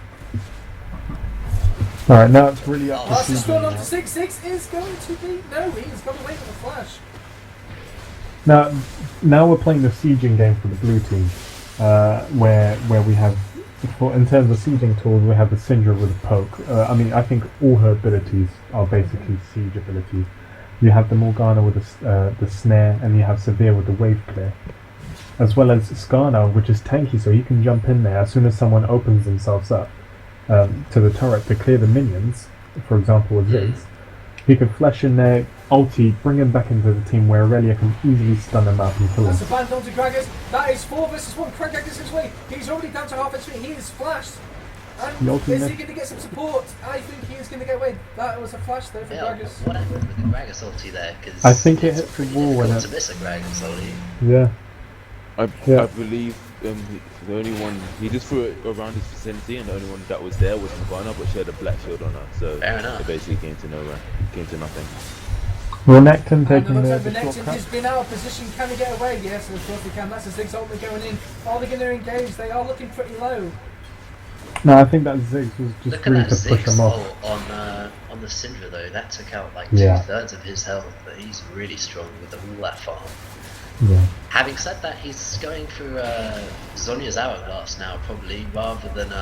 Alright, now it's really up to that's the stun on to 6-6 is going to be... No, he's got away with the flash. Now we're playing the sieging game for the blue team, where we have, in terms of sieging tools, we have the Syndra with a poke. I think all her abilities are basically siege abilities. You have the Morgana with the snare, and you have Severe with the wave clear. As well as Skarna, which is tanky, so you can jump in there as soon as someone opens themselves up to the turret to clear the minions, for example with Ziggs. He can flash in there, ulti, bring him back into the team where Aurelia can easily stun him out and kill him. That's a ban onto Gragas. That is 4 versus 1. Gragas his way. He's already down to half HP. He is flashed. And is he going to get some support? I think he is going to get away. That was a flash though for Gragas. What happened with the Gragas ulti there? Cause I think it hit the wall when it... to miss a Gragas ulti. Yeah. I believe the only one he just threw it around his vicinity, and the only one that was there was Morgana, but she had a black shield on her, so it basically came to nowhere, came to nothing. Renekton taking the Renekton has been out of position. Can he get away? Yes, of course he can. That's a Ziggs ultimate going in. Are they going to engage? They are looking pretty low. No, I think that Ziggs was just really to push him off. On the Syndra though, that took out like 2/3 of his health, but he's really strong with all that farm. Yeah. Having said that, he's going through Zhonya's hourglass now, probably, rather than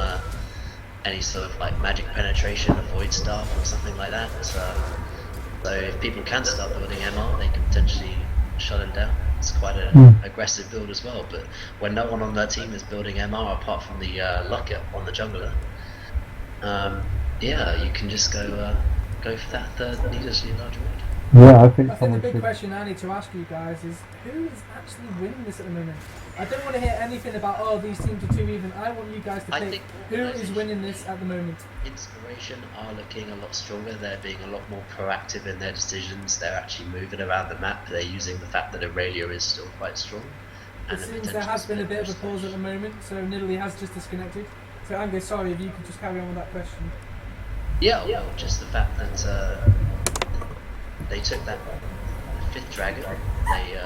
any sort of like magic penetration, avoid staff or something like that. So if people can start building MR, they can potentially shut him down. It's quite an aggressive build as well. But when no one on their team is building MR apart from the Lucker on the jungler, you can just go for that third needlessly large ward. Yeah, I think the big question I need to ask you guys is who is actually winning this at the moment? I don't want to hear anything about these teams are too even. I want you guys to pick who is winning this at the moment. Inspiration are looking a lot stronger. They're being a lot more proactive in their decisions. They're actually moving around the map. They're using the fact that Aurelia is still quite strong. It seems there has been a bit of a pause at the moment, so Nidalee has just disconnected. So Angus, sorry if you could just carry on with that question. Yeah, well, just the fact that they took that 5th dragon, they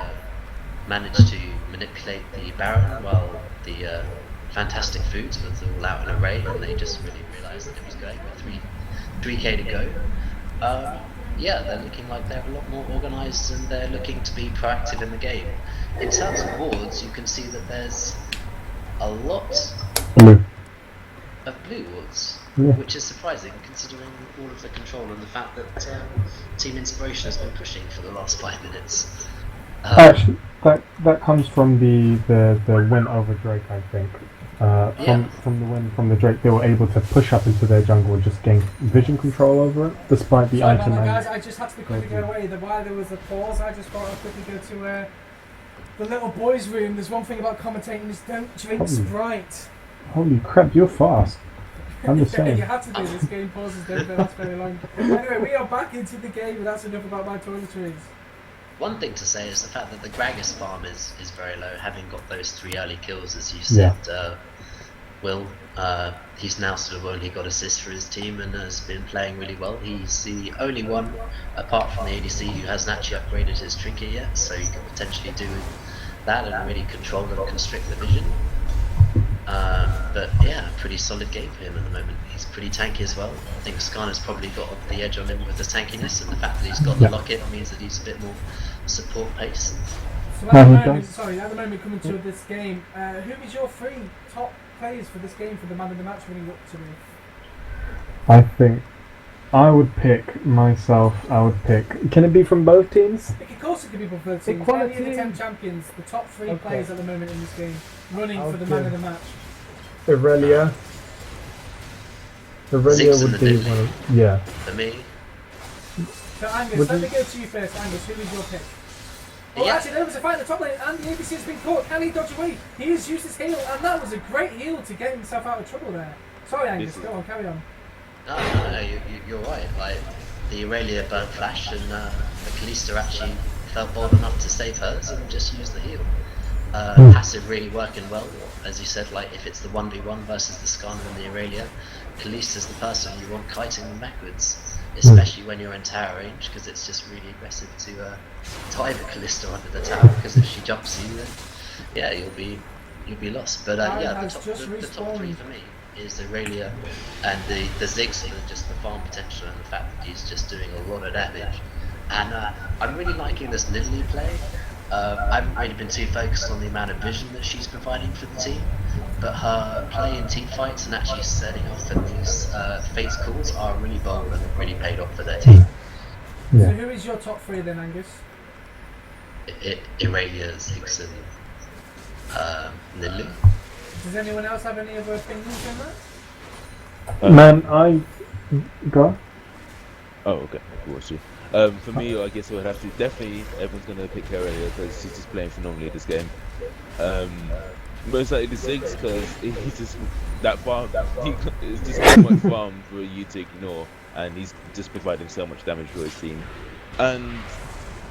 managed to manipulate the Baron while the fantastic foods was all out in array, and they just really realised that it was going with 3k to go. They're looking like they're a lot more organised and they're looking to be proactive in the game. In terms of wards, you can see that there's a lot of blue wards. Yeah. Which is surprising considering all of the control and the fact that Team Inspiration has been pushing for the last 5 minutes. Actually, that comes from the win over Drake, I think. From the win from the Drake, they were able to push up into their jungle and just gain vision control over it, despite the item. Guys, I just had to quickly go away. While there was a pause, I just thought I'd quickly go to the little boys' room. There's one thing about commentating is don't drink Sprite. Holy crap, you're fast. I'm the same. You have to do this game pauses don't last very long. Anyway, we are back into the game, and that's enough about my toiletries. One thing to say is the fact that the Gragas farm is very low, having got those 3 early kills, as you said, Will. He's now sort of only got assists for his team and has been playing really well. He's the only one, apart from the ADC, who hasn't actually upgraded his trinket yet, so he could potentially do that and really control and constrict the vision. But yeah, pretty solid game for him at the moment. He's pretty tanky as well. I think Skarner's probably got the edge on him with the tankiness, and the fact that he's got the locket means that he's a bit more support pace. So at the moment coming to this game, who is your 3 top players for this game for the man of the match running up to me? I think I would pick myself. Can it be from both teams? Of course it can be from both teams. Any of the 10 champions, the top 3 players at the moment in this game, running for the man of the match. Irelia. Irelia would be one of, yeah. For me. So Angus, let me go to you first. Angus, who is your pick? Oh, actually, there was a fight in the top lane, and the ADC has been caught. Can he dodge away? He has used his heal, and that was a great heal to get himself out of trouble there. Sorry, Angus, go on, carry on. No, you're right. Like, the Aurelia burnt flash, and the Kalista actually felt bold enough to save hers and just use the heal. Passive really working well, as you said. Like, if it's the 1v1 versus the Skarner and the Aurelia, Kalista's the person you want kiting them backwards, especially when you're in tower range, because it's just really aggressive to tie the Kalista under the tower. Because if she jumps you, then yeah, you'll be lost. But yeah, the top 3 for me is Aurelia and the Ziggs, and just the farm potential and the fact that he's just doing a lot of damage. And I'm really liking this Nidalee play. I haven't really been too focused on the amount of vision that she's providing for the team, but her play in team fights and actually setting off in these Fates calls are really bold and really paid off for their team. Yeah. So who is your top 3 then, Angus? Aurelia, Ziggs and Nidalee. Does anyone else have any other opinions on that? Man, I... Go. Oh, okay. We'll see. For me, I guess I would have to definitely. Everyone's gonna pick Aurelia because she's just playing phenomenally this game. Most likely the Ziggs because he's just that farm. It's just too much farm for you to ignore, and he's just providing so much damage for his team. And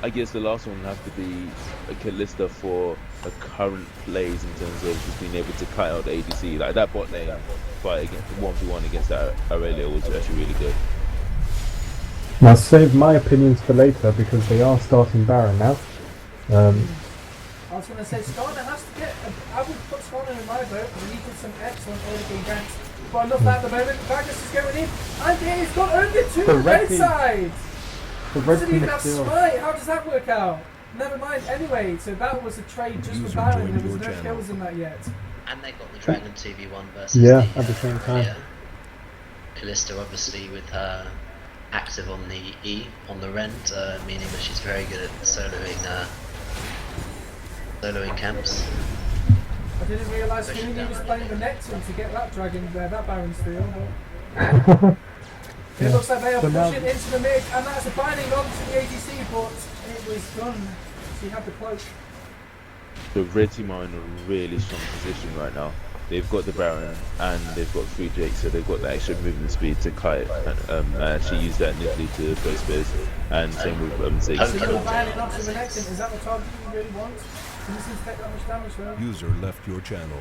I guess the last one would have to be a Kalista for her current plays in terms of just being able to cut out the ADC. Like that bot lane fight against 1v1 against that Aurelia was actually really good. Now save my opinions for later because they are starting Baron now. I was going to say Skarner has to get. I would put Skarner in my vote because he did some excellent early game ganks. But enough at the moment. Gragas is going in, and he's got only 2 the red side. The red doesn't even have smite. How does that work out? Never mind. Anyway, so that was a trade just for Baron. There was no kills in that yet. And they got the Dragon 2v1 versus at the same time. Yeah. Kalista obviously with her active on the E on the rend, meaning that she's very good at soloing camps. I didn't realise he was playing the Necton to get that dragon there, that Baron steal. But it looks like they are pushing into the mid, and that's a binding on to the ADC, but it was done. She had the cloak. The red team are in a really strong position right now. They've got the Baron and they've got 3 Jakes, so they've got the extra movement speed to kite and actually use that initially to throw spears. And same with Ziggs. So you're binding onto the Necton, is that the target you really want? Can you take that much damage though? User left your channel.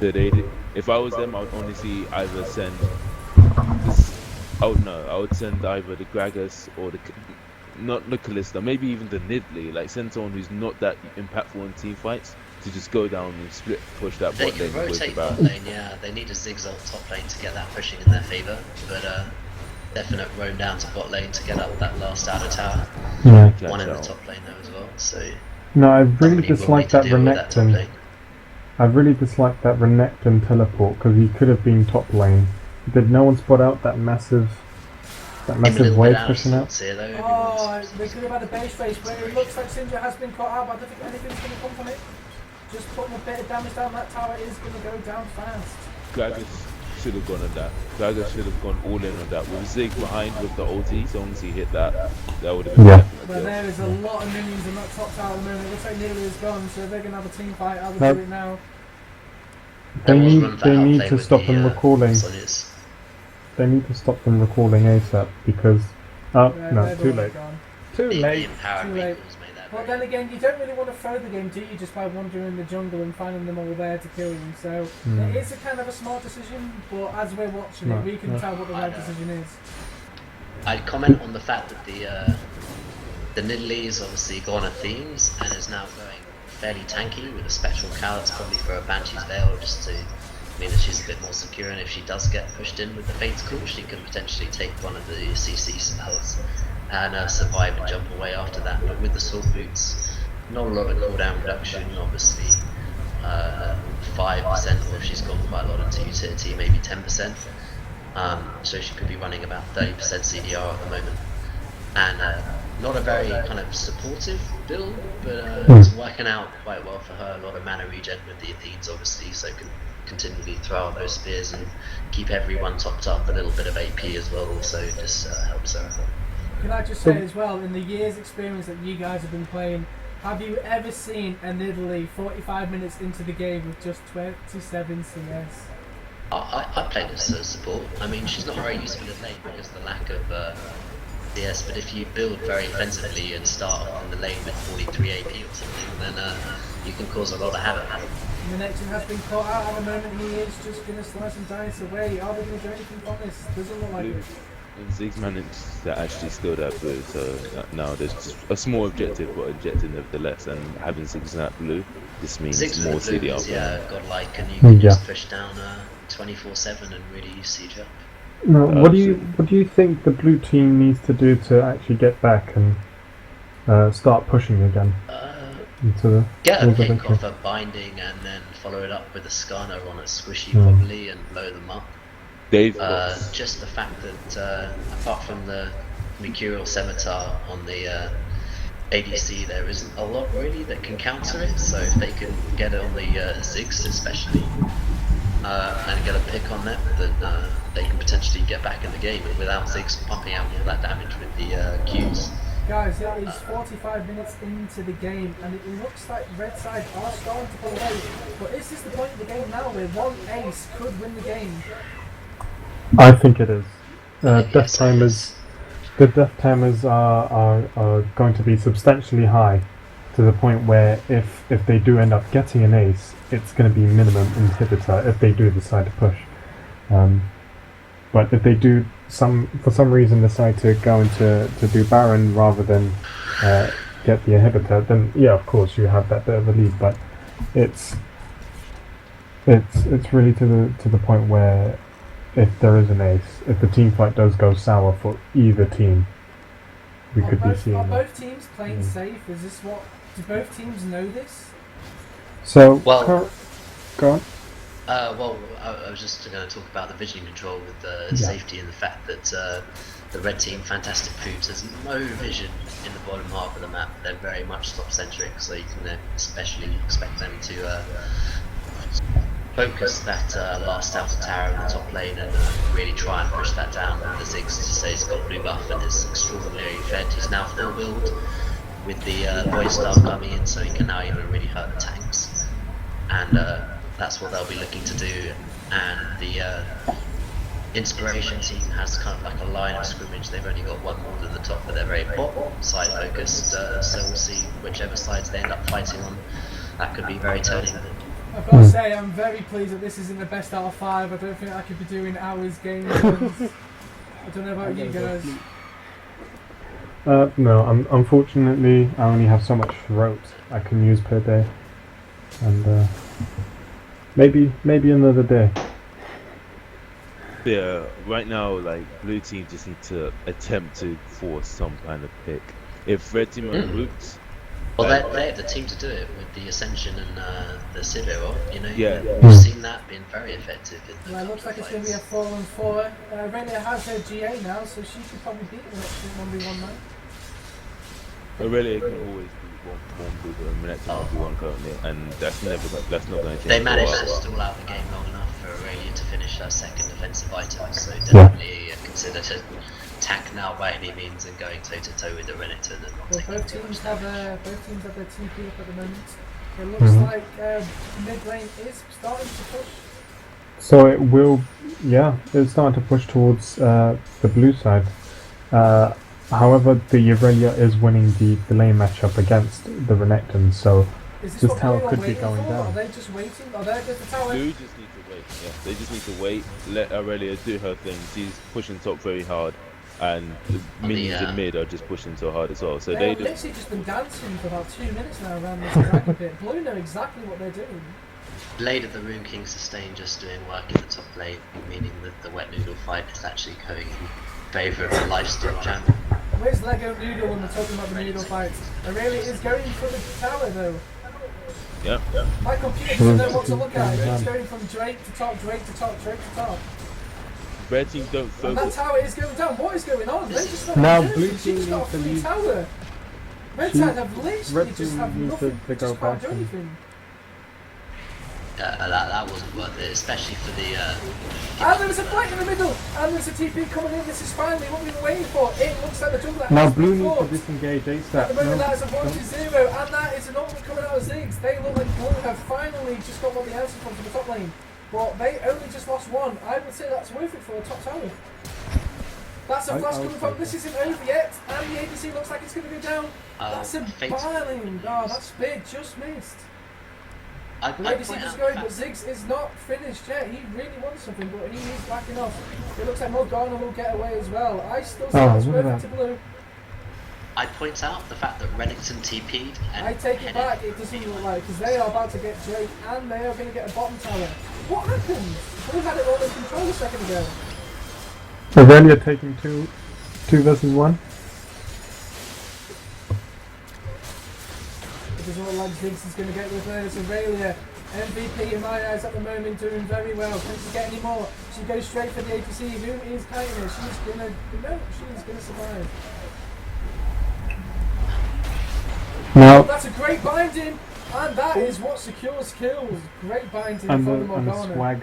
If I was them, I would honestly either send I would send either the Gragas or not the Kalista, maybe even the Nidalee. Like send someone who's not that impactful in team fights to just go down and split push that bot lane. They can rotate bot lane, yeah. They need a Ziggs ult top lane to get that pushing in their favour, but definite roam down to bot lane to get up that last outer tower. Yeah. One in the top lane though as well. So no, I really dislike that Renekton. I really dislike that Renekton teleport because he could have been top lane. Did no one spot out that massive wave pushing out? Oh, they could have had a base phase, but it looks like Syndra has been caught out, but I don't think anything's going to come from it. Just putting a bit of damage down that tower is going to go down fast. Gragas should have gone on that. Gragas should have gone all in on that. With Ziggs behind with the ulti, as long as he hit that, that would have been But there is a lot of minions in that top tower at the moment. It looks like Nidalee is gone, so they're going to have a team fight. I would do it now. They was need room for they need outplay to with stop them the recalling. Sonias. They need to stop them recalling ASAP because no, They've too already late. gone. Too The late. empowered Too late. recalls made that But very then again, you don't really want to throw the game, do you? Just by wandering in the jungle and finding them all there to kill you. So it is a kind of a smart decision, but as we're watching it, we can tell what the right decision is. I'd comment on the fact that the Nidalee's obviously gone on themes and is now going fairly tanky with a spectral cow. That's probably for a Banshee's Veil, just to mean that she's a bit more secure, and if she does get pushed in with the Fate's Call, she can potentially take one of the CC spells and survive and jump away after that. But with the Sword Boots, not a lot of cooldown reduction, obviously 5%, or if she's gone quite a lot into utility, maybe 10%. So she could be running about 30% CDR at the moment. And not a very kind of supportive build, but it's working out quite well for her. A lot of mana regen with the Athenes, obviously, so can continually throw out those spears and keep everyone topped up. A little bit of AP as well also just helps her. Can I just say as well, in the year's experience that you guys have been playing, have you ever seen a Nidalee 45 minutes into the game with just 27 CS? I played as a support. I mean, she's not very useful in lane because of the lack of CS, but if you build very offensively and start off in the lane with 43 AP or something, then you can cause a lot of havoc. The next one has been caught out at the moment. He is just going to slice and dice away. Are they going to do anything from this? Doesn't look like it. Ziggs managed to actually steal that blue, so now there's just a small objective, but objective nevertheless, and having Ziggs in that blue, this means Ziggs more with the blue CDR. is, godlike, and you can just push down 24/7 and really siege up. No, what do you think the blue team needs to do to actually get back and start pushing again? Get a pick off a binding and then follow it up with a scanner on a squishy probably and blow them up. Just the fact that apart from the Mercurial Scimitar on the ADC, there isn't a lot really that can counter it, so if they can get it on the Ziggs especially and get a pick on them, then they can potentially get back in the game, and without Ziggs pumping out all that damage with the Qs. Guys, it is 45 minutes into the game, and it looks like Red Side are starting to pull away. But is this the point of the game now where one ace could win the game? I think it is. Death timers are going to be substantially high, to the point where if they do end up getting an ace, it's going to be minimum inhibitor if they do decide to push. But if they do for some reason decide to go into do Baron rather than get the inhibitor, then yeah, of course you have that bit of a lead. But it's really to the point where if there is an ace, if the team fight does go sour for either team, we could be seeing. Are both teams playing safe? Is this what? Do both teams know this? So well, go on. I was just going to talk about the vision control with the safety and the fact that the red team, Fantastic Foods, has no vision in the bottom half of the map. They're very much top centric, so you can especially expect them to focus that last outer tower in the top lane and really try and push that down. And the Ziggs, as you say, has got blue buff and is extraordinarily fed. He's now full build with the void staff coming in, so he can now even really hurt the tanks. And that's what they'll be looking to do. And the Inspiration team has kind of like a line of scrimmage. They've only got one ward at the top, but they're very bot side focused. So we'll see whichever sides they end up fighting on. That could be very turning. I've got to say, I'm very pleased that this isn't the best out of 5. I don't think I could be doing hours games. I don't know about you guys. No, unfortunately, I only have so much throat I can use per day, and maybe another day. Yeah, right now, like blue team just need to attempt to force some kind of pick. If red team are grouped. Well, they have the team to do it with the Ascension and the Sivir, you know. Yeah. We've seen that being very effective. In Well, it looks like it's going to be a 4-on-4. Aurelia has her GA now, so she could probably beat the next 1v1 man. Aurelia can always be one blue and the next one will be one currently, and that's not going to change. They managed to stall out the game long enough for Aurelia to finish her second defensive item, so definitely consider to attack now by any means and going toe to toe with the Renekton and not taking both teams have their TP up at the moment. It looks like mid lane is starting to push. So it will, yeah, it's starting to push towards the blue side. However, the Aurelia is winning the lane matchup against the Renekton, so this tower could be going down. Are they just waiting? Are they just the tower? Blue just need to wait. Yeah, they just need to wait. Let Aurelia do her thing. She's pushing top very hard, and the minions in mid are just pushing so hard as well. So they've literally just been dancing for about 2 minutes now around this dragon pit. Blue know exactly what they're doing. Blade of the Rune King sustain just doing work in the top lane, meaning that the wet noodle fight is actually going in favour of the lifesteal champion. Where's Lego Noodle when we're talking about the noodle fights? Aurelia is going for the tower though. Yeah. My computer doesn't know what to look at. It's going from Drake to top, Drake to top, Drake to top. Red team don't focus. And that tower is going down. What is going on? They just got now blue team she's got a free tower. Red side have literally just have nothing. To go back. Do anything. That wasn't worth it, especially for the. And there was a fight in the middle, and there's a TP coming in. This is finally what we were waiting for. It looks like the jungler. Now blue needs to disengage ASAP. At the moment, that is a 1-0, and that is an ultimate coming out of Ziggs. They look like blue have finally just got what the answer from the top lane, but they only just lost one. I would say that's worth it for a top tower. That's a flash coming from. This isn't over yet, and the ADC looks like it's going to go down. That's a biling. Oh, that spear just missed. The ADC is going, but Ziggs is not finished yet. He really wants something, but he is backing off. It looks like Morgana will get away as well. I still say it's worth it to blue. I'd point out the fact that Renekton TP'd. And I take it back, it doesn't look like, because they are about to get Drake and they are going to get a bottom tower. What happened? Blue had it all in control a second ago. Aurelia taking two versus one. It doesn't look like Ziggs is going to get with her. It's Aurelia. MVP in my eyes at the moment, doing very well. Can she get any more? She goes straight for the APC. Who is kiting her? She's going to... No, she's going to survive. Now, that's a great binding, and that is what secures kills. Great binding from Morgana. And the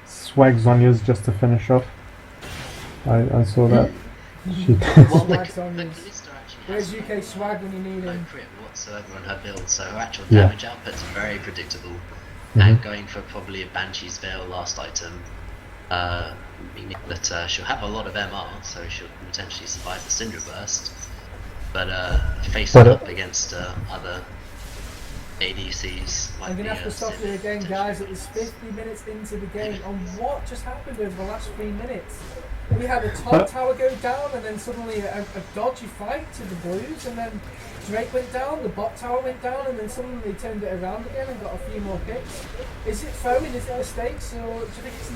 swag Zonya's just to finish off. I saw that. She well, where's UK swag when you need him? No crit whatsoever on her build, so her actual damage output's very predictable. And going for probably a Banshee's Veil last item, meaning that she'll have a lot of MR, so she'll potentially survive the Syndra Burst. But facing up against other ADCs might I'm going to be, have to stop you again, guys. It was 50 minutes into the game, and what just happened over the last 3 minutes? We had a top tower go down, and then suddenly a dodgy fight to the blues, and then Drake went down, the bot tower went down, and then suddenly they turned it around again and got a few more picks. Is it foaming? Is it mistakes, or do you think it's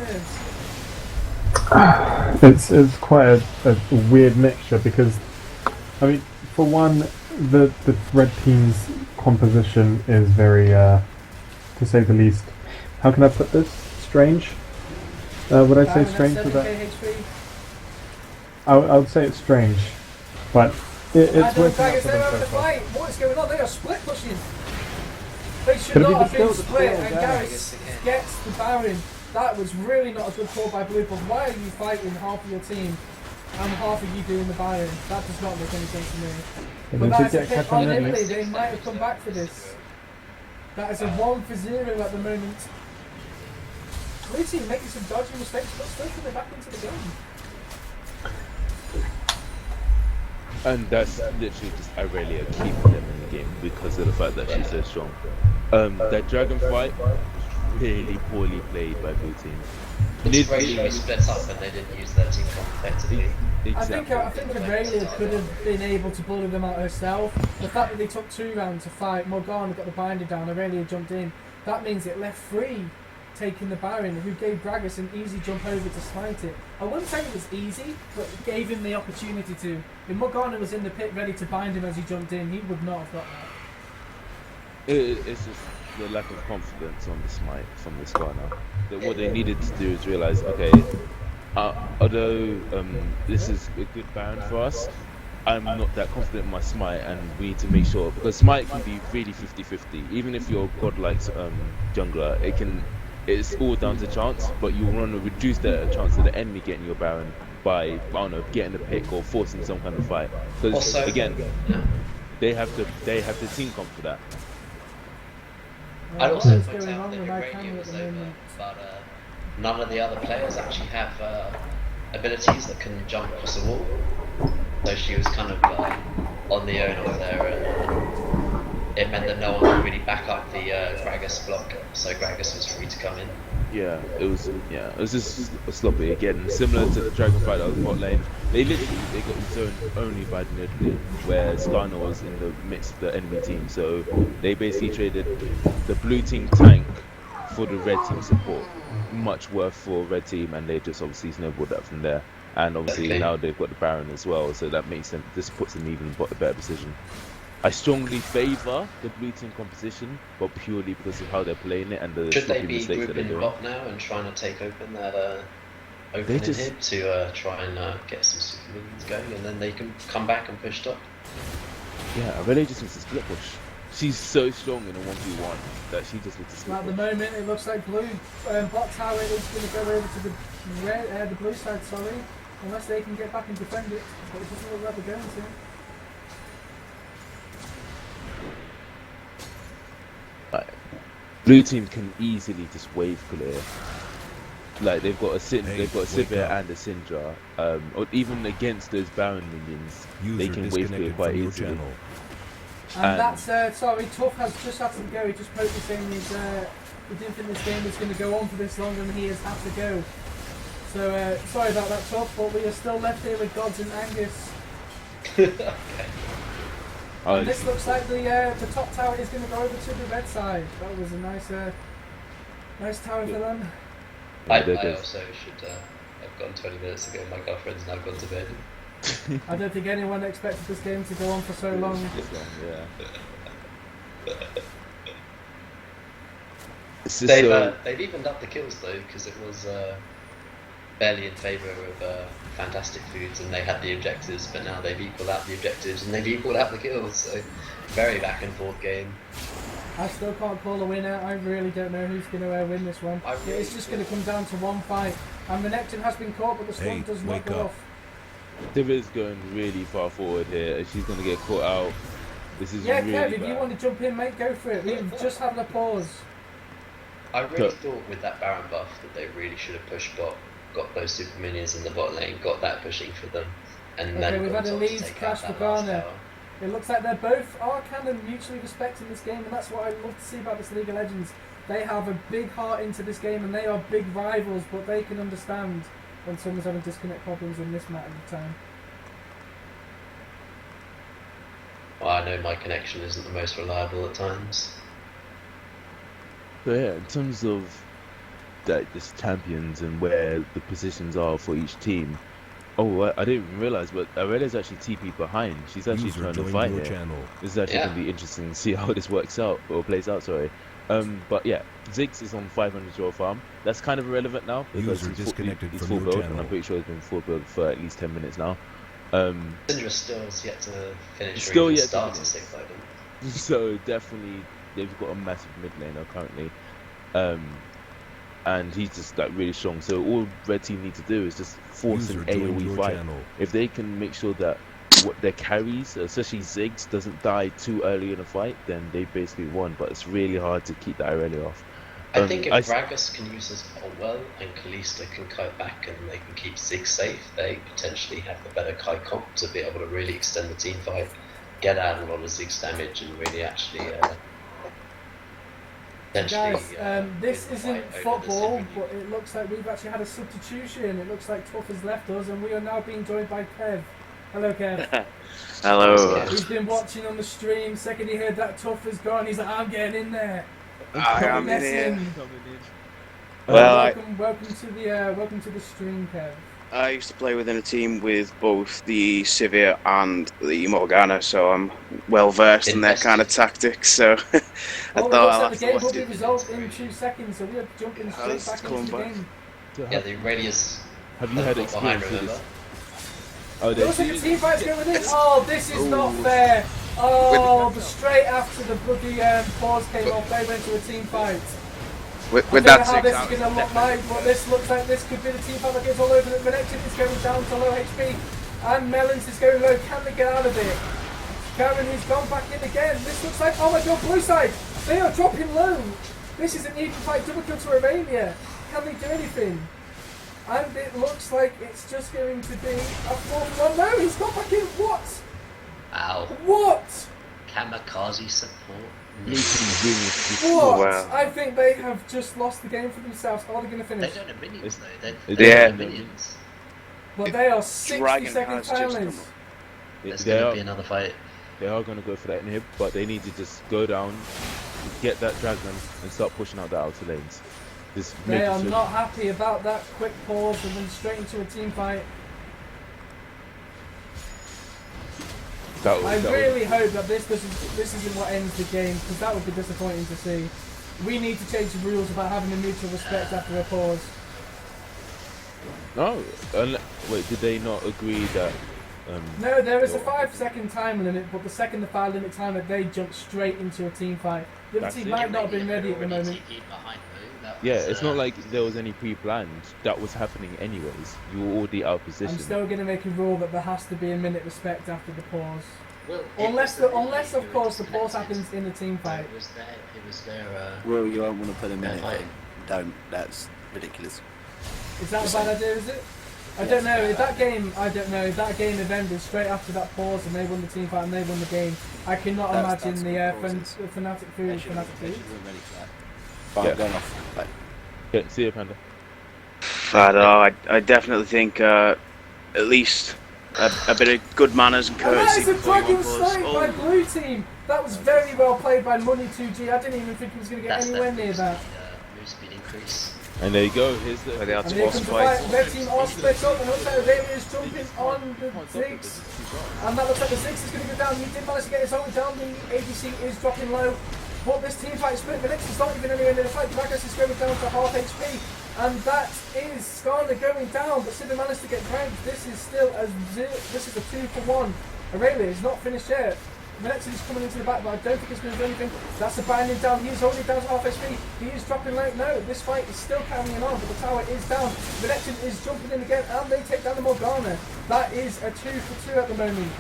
nerves? It's quite a weird mixture because, I mean, for one, the red team's composition is very, to say the least, how can I put this? Strange? Would I say strange for that? I would say it's strange, but it's working out for them so far. What is going on? They are split pushing. They should not have been split, and Gareth gets the Baron. That was really not a good call by Blue, but why are you fighting half of your team and half of you doing the Baron? That does not make any sense to me. But that is a pick on Italy. They might have come back for this. That is a 1-0 at the moment. Blue team making some dodgy mistakes, but still coming back into the game. And that's literally just Aurelia keeping them in the game because of the fact that she's so strong. That dragon fight was really poorly played by blue team. It's really split up and they didn't use their team effectively. Exactly. I think Aurelia could have been able to bully them out herself. The fact that they took 2 rounds to fight, Morgana got the binder down, Aurelia jumped in. That means it left free taking the Baron, who gave Gragas an easy jump over to smite it. I wouldn't say it was easy, but it gave him the opportunity to. If Morgana was in the pit ready to bind him as he jumped in, he would not have got that. It's just the lack of confidence on the smite from the Skarner. That what they needed to do is realise, okay, although this is a good Baron for us, I'm not that confident in my smite, and we need to make sure, because smite can be really 50-50. Even if you're godlike jungler, it's all down to chance, but you want to reduce the chance of the enemy getting your Baron by, I don't know, getting a pick or forcing some kind of fight. Because again, they have the team comp for that. I'd also What's point going out on that with my Irelia camera at was the over, moment? but none of the other players actually have abilities that can jump across the wall. So she was kind of on the own off there, and it meant that no one could really back up the Gragas block, so Gragas was free to come in. Yeah, it was just sloppy again, similar to the Dragonfly that was bot lane. They got zoned only by the mid lane, where Skarner was in the midst of the enemy team. So they basically traded the blue team tank for the red team support. Much worth for red team, and they just obviously snowballed that from there. And obviously now they've got the Baron as well, so that makes them, this puts them even a better position. I strongly favour the blue team composition, but purely because of how they're playing it and the sloppy mistakes that they're doing. Should they be grouping bot now and trying to take open that opening here to try and get some super minions going, and then they can come back and push top? Yeah, Aurelia just needs to split push. She's so strong in a 1v1 that she just needs to split At push. the moment, it looks like blue bot tower is going to go over to the red, the blue side, sorry, unless they can get back and defend it. But it doesn't look like they're going to. Blue team can easily just wave clear. Like they've got a Sivir and a Syndra. Or even against those Baron minions, they can wave clear quite easily. And that's sorry, Tough has just had to go. He just posted saying he didn't think this game was going to go on for this long, and he has had to go. So sorry about that, Tough, but we are still left here with Gods and Angus. Okay. And this looks like the top tower is going to go over to the red side. That was a nice tower for them. I also should have gone 20 minutes ago. My girlfriend's now gone to bed. I don't think anyone expected this game to go on for so long. Yeah. They've evened up the kills though, because it was barely in favour of Fantastic Foods, and they had the objectives, but now they've equalled out the objectives and they've equalled out the kills. So very back and forth game. I still can't call a winner. I really don't know who's going to win this one. It's just going to come down to one fight. And Renekton has been caught, but the Swan does not go off. Diva's going really far forward here. She's going to get caught out. This is really Kev, bad. if you want to jump in, mate, go for it. We've just had a pause. I really thought with that Baron buff that they really should have pushed bot, got those super minions in the bot lane, got that pushing for them, and then we've had a lead clash for Ghana. It looks like they're both Arcan and mutually respecting this game, and that's what I love to see about this League of Legends. They have a big heart into this game, and they are big rivals, but they can understand when someone's having disconnect problems in this map at the time. Well, I know my connection isn't the most reliable at times. So yeah, in terms of just champions and where the positions are for each team. Oh, I didn't even realise, but Aurelia's actually TP'd behind. She's actually trying to fight here. This is actually going to be interesting to see how this works out, or plays out, sorry. But yeah, Ziggs is on 500 draw farm. That's kind of irrelevant now, because he's full build, and I'm pretty sure he's been full build for at least 10 minutes now. Syndra still has yet to finish still yet start to to stick by them. So definitely, they've got a massive mid laner currently. And he's just like really strong. So all red team need to do is just force an AoE fight. If they can make sure that what their carries, especially Ziggs, doesn't die too early in a fight, then they basically won. But it's really hard to keep that Aurelia off. I think if Gragas can use his ult well and Kalista can kite back and they can keep Ziggs safe, they potentially have the better kite comp to be able to really extend the team fight, get out a lot of Ziggs damage, and really actually. Guys, this isn't football, but it looks like we've actually had a substitution. It looks like Tough has left us, and we are now being joined by Kev. Hello, Kev. Hello. He's been watching on the stream. Second he heard that Tough is gone, he's like, I'm getting in there. I am in here. Well, welcome to the stream, Kev. I used to play within a team with both the Sivir and the Morgana, so I'm well versed in their kind of tactics. So I thought I'll have the game will be resolved in 2 seconds, so we are jumping straight back into the game. Yeah, the Radius. Have you had experience with this? Oh, it looks like a team fight's going with this. Oh, this is not fair. Oh, but straight after the bloody pause came off, they went to a team fight. With I that don't know how this is going to look like, but this looks like this could be the team fight that gets all over. The Renekton is going down to low HP, and Melons is going low. Can they get out of it? Karen, he's gone back in again. This looks like, oh my god, blue side. They are dropping low. This is an even fight double kill to Aurelia. Can they do anything? And it looks like it's just going to be a 4-1. No, he's got back in. What? Ow. What? Kamikaze support. What? Wow. I think they have just lost the game for themselves. Are they going to finish? They don't have minions though. Yeah. They don't have minions. But they are 60 Dragon second has just timers. come up. There's They going to are, be another fight. they are going to go for that inhib, but they need to just go down, get that dragon, and start pushing out the outer lanes. Just They making are sure- not happy about that quick pause and then straight into a team fight. I really hope that this isn't what ends the game, because that would be disappointing to see. We need to change the rules about having a mutual respect after a pause. No, wait, did they not agree that? No, there is a 5-second time limit, but the second the 5 limit time that they jump straight into a team fight. The other That's team it. might not have been ready at the moment. Yeah, it's not like there was any pre-planned. That was happening anyways. You were already out of position. I'm still going to make a rule that there has to be a minute respect after the pause. Well, Unless of course the pause happens in the team fight. It was their Well, you don't want to put him in fight. it. Don't. That's ridiculous. Is that a bad idea, is it? I don't know. If that game, I don't know. If that game had ended straight after that pause and they won the team fight and they won the game, I cannot imagine the Fnatic food. They should have been ready for that. Yeah. Fine, going off. Bye. Yeah, see you, Panda. I don't know. I definitely think at least a bit of good manners and And that courtesy is a before you dragon go snipe by blue team. That was very well played by Money 2G. I didn't even think he was going to get anywhere near that. Move speed increase. And there you go. Here's the. They are And to here boss comes the fight. fight. Red team are split up, and looks like Aurelia is jumping on the Ziggs. And that looks like the Ziggs is going to go down. He did manage to get his own down. The ADC is dropping low. But this team fight is split. The next is not even anywhere near the fight. Dragos is going down to half HP. And that is Skarner going down. But Cinder managed to get dragged. This is still this is a 2-for-1. Aurelia is not finished yet. Venexin is coming into the back, but I don't think it's going to do anything. That's a binding down. He is already down to half HP. He is dropping late. No, this fight is still carrying on, but the tower is down. Venexin is jumping in again, and they take down the Morgana. That is a 2-for-2 at the moment.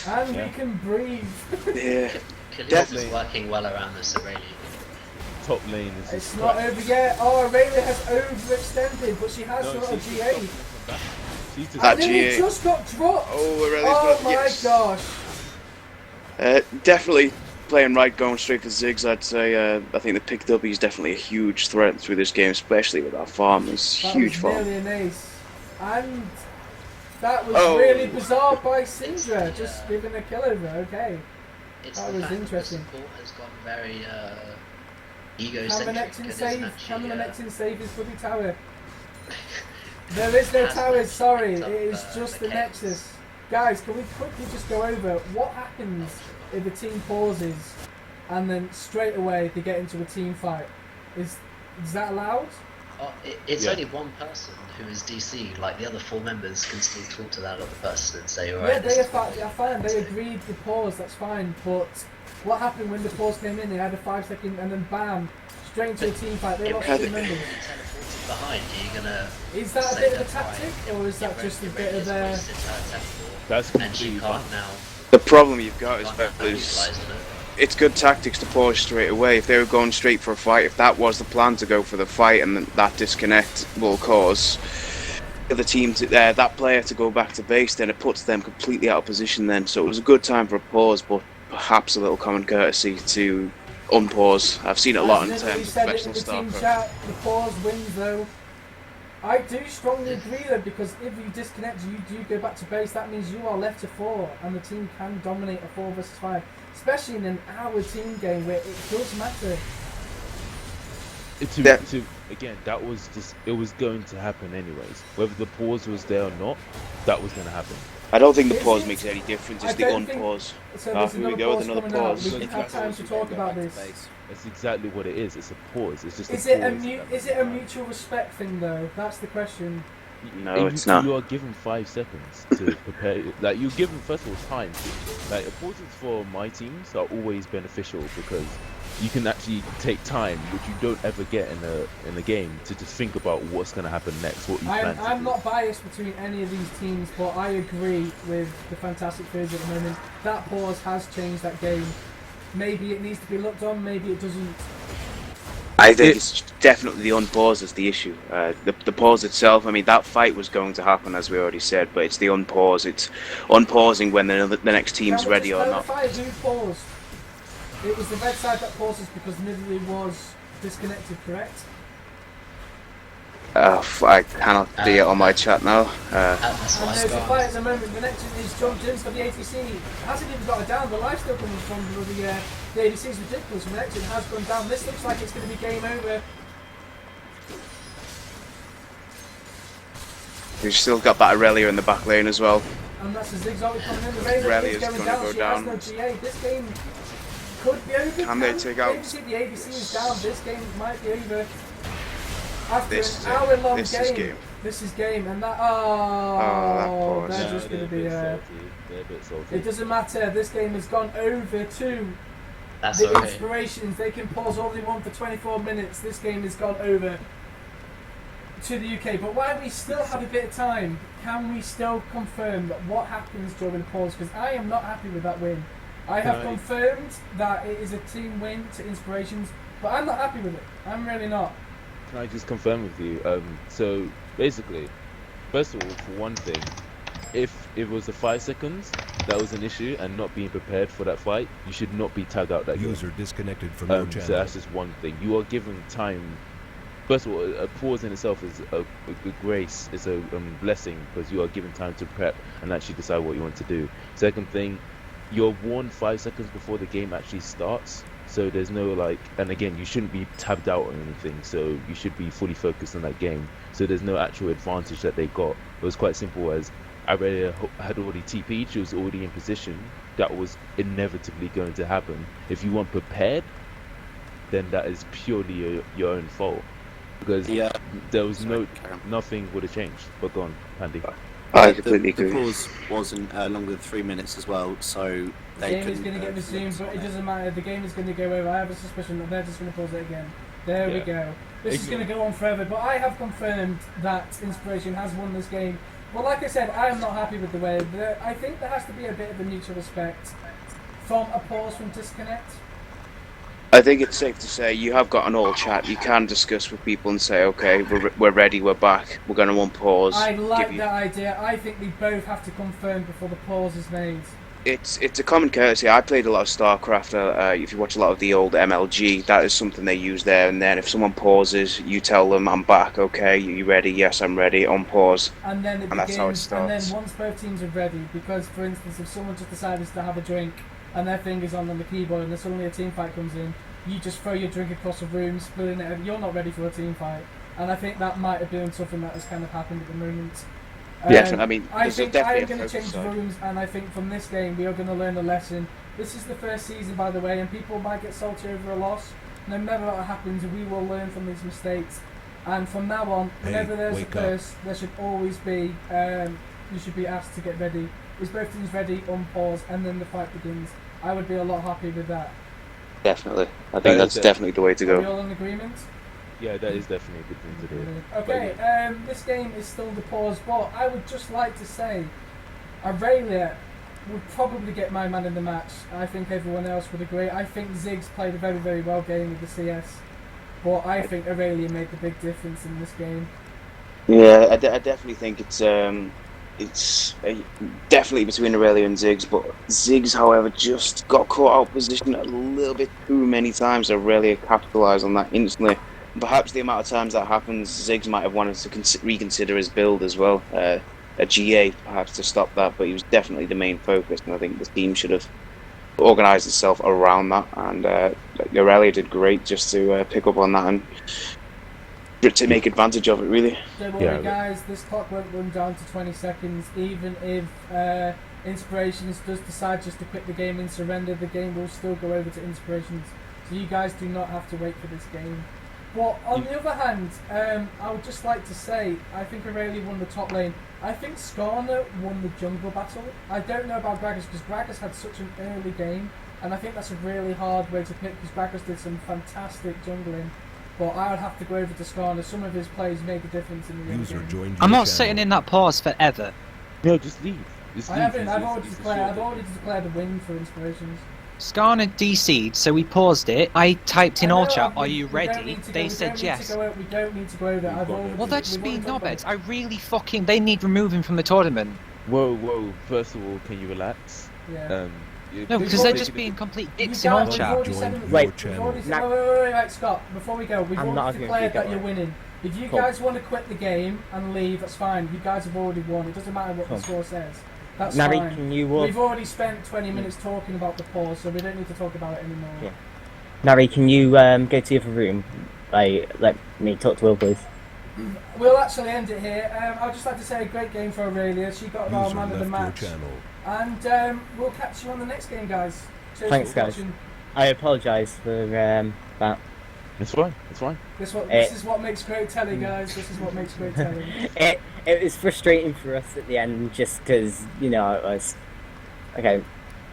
And we can breathe. Yeah. Khalid is working well around this Aurelia. Top lane is. It's not over yet. Oh, Aurelia has overextended, but she has got a GA. She's just. And then GA. he just got dropped. Oh, Aurelia's Oh got my yes. gosh. Definitely playing right, going straight for Ziggs. I'd say I think the pick W is definitely a huge threat through this game, especially with that farm. It's That huge was farm. nearly an ace. And that was Oh. really bizarre by Syndra, just giving a kill over, okay. It's That the was fact interesting. That the support has gone very Can the egocentric. next and save? isn't Can the actually, next save his bloody tower? There is no Has towers, actually sorry, picked it up, is just the the Nexus. Guys, can we quickly just go over what happens if a team pauses and then straight away they get into a team fight? Is that allowed? Oh, it's Yeah. only one person who is DC. Like the other 4 members can still talk to that other person and say, Yeah, "Alright, they are fine. They agreed the pause. That's fine. But what happened when the pause came in? They had a 5-second, and then bam, straight into a team fight. They lost 2 members. teleported behind. Are you gonna? Is that a say bit of a that's tactic, right? or is that just a bit of Aurelia a? has wasted her teleport, That's and she completely can't fine. now. The problem you've got is Can't that now utilise it. it's good tactics to pause straight away. If they were going straight for a fight, if that was the plan to go for the fight, and then that disconnect will cause the team to that player to go back to base, then it puts them completely out of position. Then, so it was a good time for a pause, but perhaps a little common courtesy to unpause. I've seen it a lot in As terms we of said it in professional the team StarCraft. chat, the pause wins though. I do strongly agree though, because if you disconnect, you do go back to base. That means you are left to 4, and the team can dominate a 4 versus 5, especially in an hour team game where it does matter. Again, that was just, it was going to happen anyways. Whether the pause was there or not, that was going to happen. I don't think the Is pause it? makes any difference. I It's the don't think- unpause. So Ah, there's here we another go with pause another coming out. pause. We can have time to talk about this. That's exactly what it is. It's a pause. It's just Is a it a pause. is it a mutual respect thing though? That's the question. No, it's not. You are given 5 seconds to prepare. Like, you're given, first of all, time. Like, pauses for my teams are always beneficial because you can actually take time, which you don't ever get in a game, to just think about what's going to happen next, what you plan to do. I'm not biased between any of these teams, but I agree with the Fantastic Fours at the moment. That pause has changed that game. Maybe it needs to be looked on, maybe it doesn't. I think it's definitely the unpause is the issue. The pause itself, I mean, that fight was going to happen, as we already said, but it's the unpause. It's unpausing when the next team's ready or not. Who paused? It was the red side that pauses because Nidalee was disconnected, correct? I cannot see it on my chat now. That's and why there's a fight at the moment. The next one is John Jones for the ATC. Hasn't even got it down. The live's still coming from the ATC is ridiculous. The next one has gone down. This looks like it's going to be game over. We've still got that Aurelia in the back lane as well. And that's the zigzag coming in. The Raven is going down. She has no GA. This game could be over. Can they take out? The ABC is down. This game might be over. After an hour-long game. This is game, and that. Oh, they're just going to be. They're a bit salty. It doesn't matter. This game has gone over to the Inspirations. They can pause all they want for 24 minutes. This game has gone over to the UK. But while we still have a bit of time, can we still confirm what happens during the pause? Because I am not happy with that win. I have confirmed that it is a team win to Inspirations, but I'm not happy with it. I'm really not. Can I just confirm with you? So basically, first of all, for one thing, if it was the 5 seconds that was an issue and not being prepared for that fight, you should not be tagged out that User disconnected from your channel. So that's just one thing. You are given time. First of all, a pause in itself is a good grace. It's a blessing because you are given time to prep and actually decide what you want to do. Second thing, you're warned 5 seconds before the game actually starts. So there's no and again, you shouldn't be tabbed out or anything, so you should be fully focused on that game. So there's no actual advantage that they got. It was quite simple as Aurelia had already TP'd, she was already in position. That was inevitably going to happen. If you weren't prepared, then that is purely your own fault. Because there was nothing would have changed. But go on, Pandy. I completely agree. The pause wasn't longer than 3 minutes as well, so the game is going to get resumed, but it doesn't matter. The game is going to go over. I have a suspicion that they're just going to pause it again. There we go. This is going to go on forever, but I have confirmed that Inspiration has won this game. Well, like I said, I am not happy with the way. I think there has to be a bit of a mutual respect from a pause from Disconnect. I think it's safe to say you have got an all chat. You can discuss with people and say, okay, we're ready, we're back, we're going to unpause. I like that idea. I think we both have to confirm before the pause is made. It's a common courtesy. I played a lot of StarCraft. If you watch a lot of the old MLG, that is something they use there. And then if someone pauses, you tell them, I'm back, okay, you ready? Yes, I'm ready, on pause. And then it begins, that's how it starts. And then once both teams are ready, because for instance, if someone just decides to have a drink and their finger's on the keyboard and then suddenly a team fight comes in, you just throw your drink across the room, splitting it, you're not ready for a team fight. And I think that might have been something that has kind of happened at the moment. Yes, I mean, I think I am going to change rooms, and I think from this game we are going to learn a lesson. This is the first season, by the way, and people might get salty over a loss. No matter what happens, we will learn from these mistakes. And from now on, whenever there's a curse, there should always be, you should be asked to get ready. Is both teams ready, on pause, and then the fight begins. I would be a lot happy with that. Definitely. I think that's definitely the way to go. Are we all in agreement? Yeah, that is definitely a good thing to do. Okay, this game is still the pause, but I would just like to say Aurelia would probably get my man in the match. I think everyone else would agree. I think Ziggs played a very, very well game with the CS, but I think Aurelia made the big difference in this game. Yeah, I definitely think it's definitely between Aurelia and Ziggs, but Ziggs, however, just got caught out of position a little bit too many times. Aurelia capitalised on that instantly. Perhaps the amount of times that happens, Ziggs might have wanted to reconsider his build as well, a GA perhaps to stop that, but he was definitely the main focus, and I think the team should have organised itself around that, and Aurelia did great just to pick up on that and to make advantage of it, really. Don't worry guys, this clock won't run down to 20 seconds, even if Inspirations does decide just to quit the game and surrender, the game will still go over to Inspirations, so you guys do not have to wait for this game. But on the other hand, I would just like to say, I think Aurelia won the top lane. I think Skarner won the jungle battle. I don't know about Gragas, because Gragas had such an early game and I think that's a really hard way to pick because Braggers did some fantastic jungling. But I would have to go over to Skarner. Some of his plays made a difference in the game. I'm not sitting in that pause forever. No, just leave. I've already declared a win for Inspirations. Skarner DC'd, so we paused it. I typed in all chat, are you ready? They said yes. We don't need to go over that. Well, they're just being knobheads. I really fucking... They need removing from the tournament. Whoa. First of all, can you relax? Yeah. No, because they're just being complete dicks in all chat. Wait, Scott, before we go, we've already declared that you're winning. If you guys want to quit the game and leave, that's fine. You guys have already won. It doesn't matter what the score says. That's Nari, fine. can you, We've already spent 20 minutes talking about the pause, so we don't need to talk about it anymore. Yeah. Nari, can you go to the other room? Let me talk to Will, please. We'll actually end it here. I'd just like to say a great game for Aurelia. She got our man of the match. And we'll catch you on the next game, guys. Cheers. Thanks, guys. I apologise for that. It's fine. It's fine. This is what makes great telly, guys. This is what makes great telly. It was frustrating for us at the end, just because it was. Okay,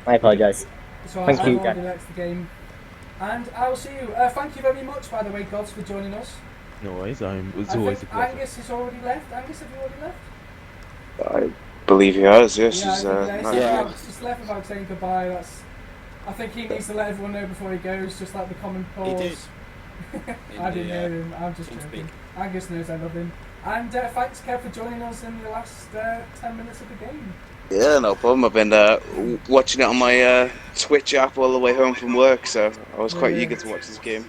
I apologise. So thank you, guys. The game, and I'll see you. Thank you very much, by the way, Gods, for joining us. No worries. It's always a pleasure. Angus has already left. Angus, have you already left? I believe he has. Yes. He's left without saying goodbye. I think he needs to let everyone know before he goes, just like the common pause. He did. I didn't hear him. I'm just joking. Angus knows I love him. And thanks, Kev, for joining us in the last 10 minutes of the game. Yeah, no problem. I've been watching it on my Twitch app all the way home from work, so I was quite eager to watch this game.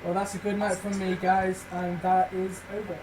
Well, that's a good night from me, guys, and that is over.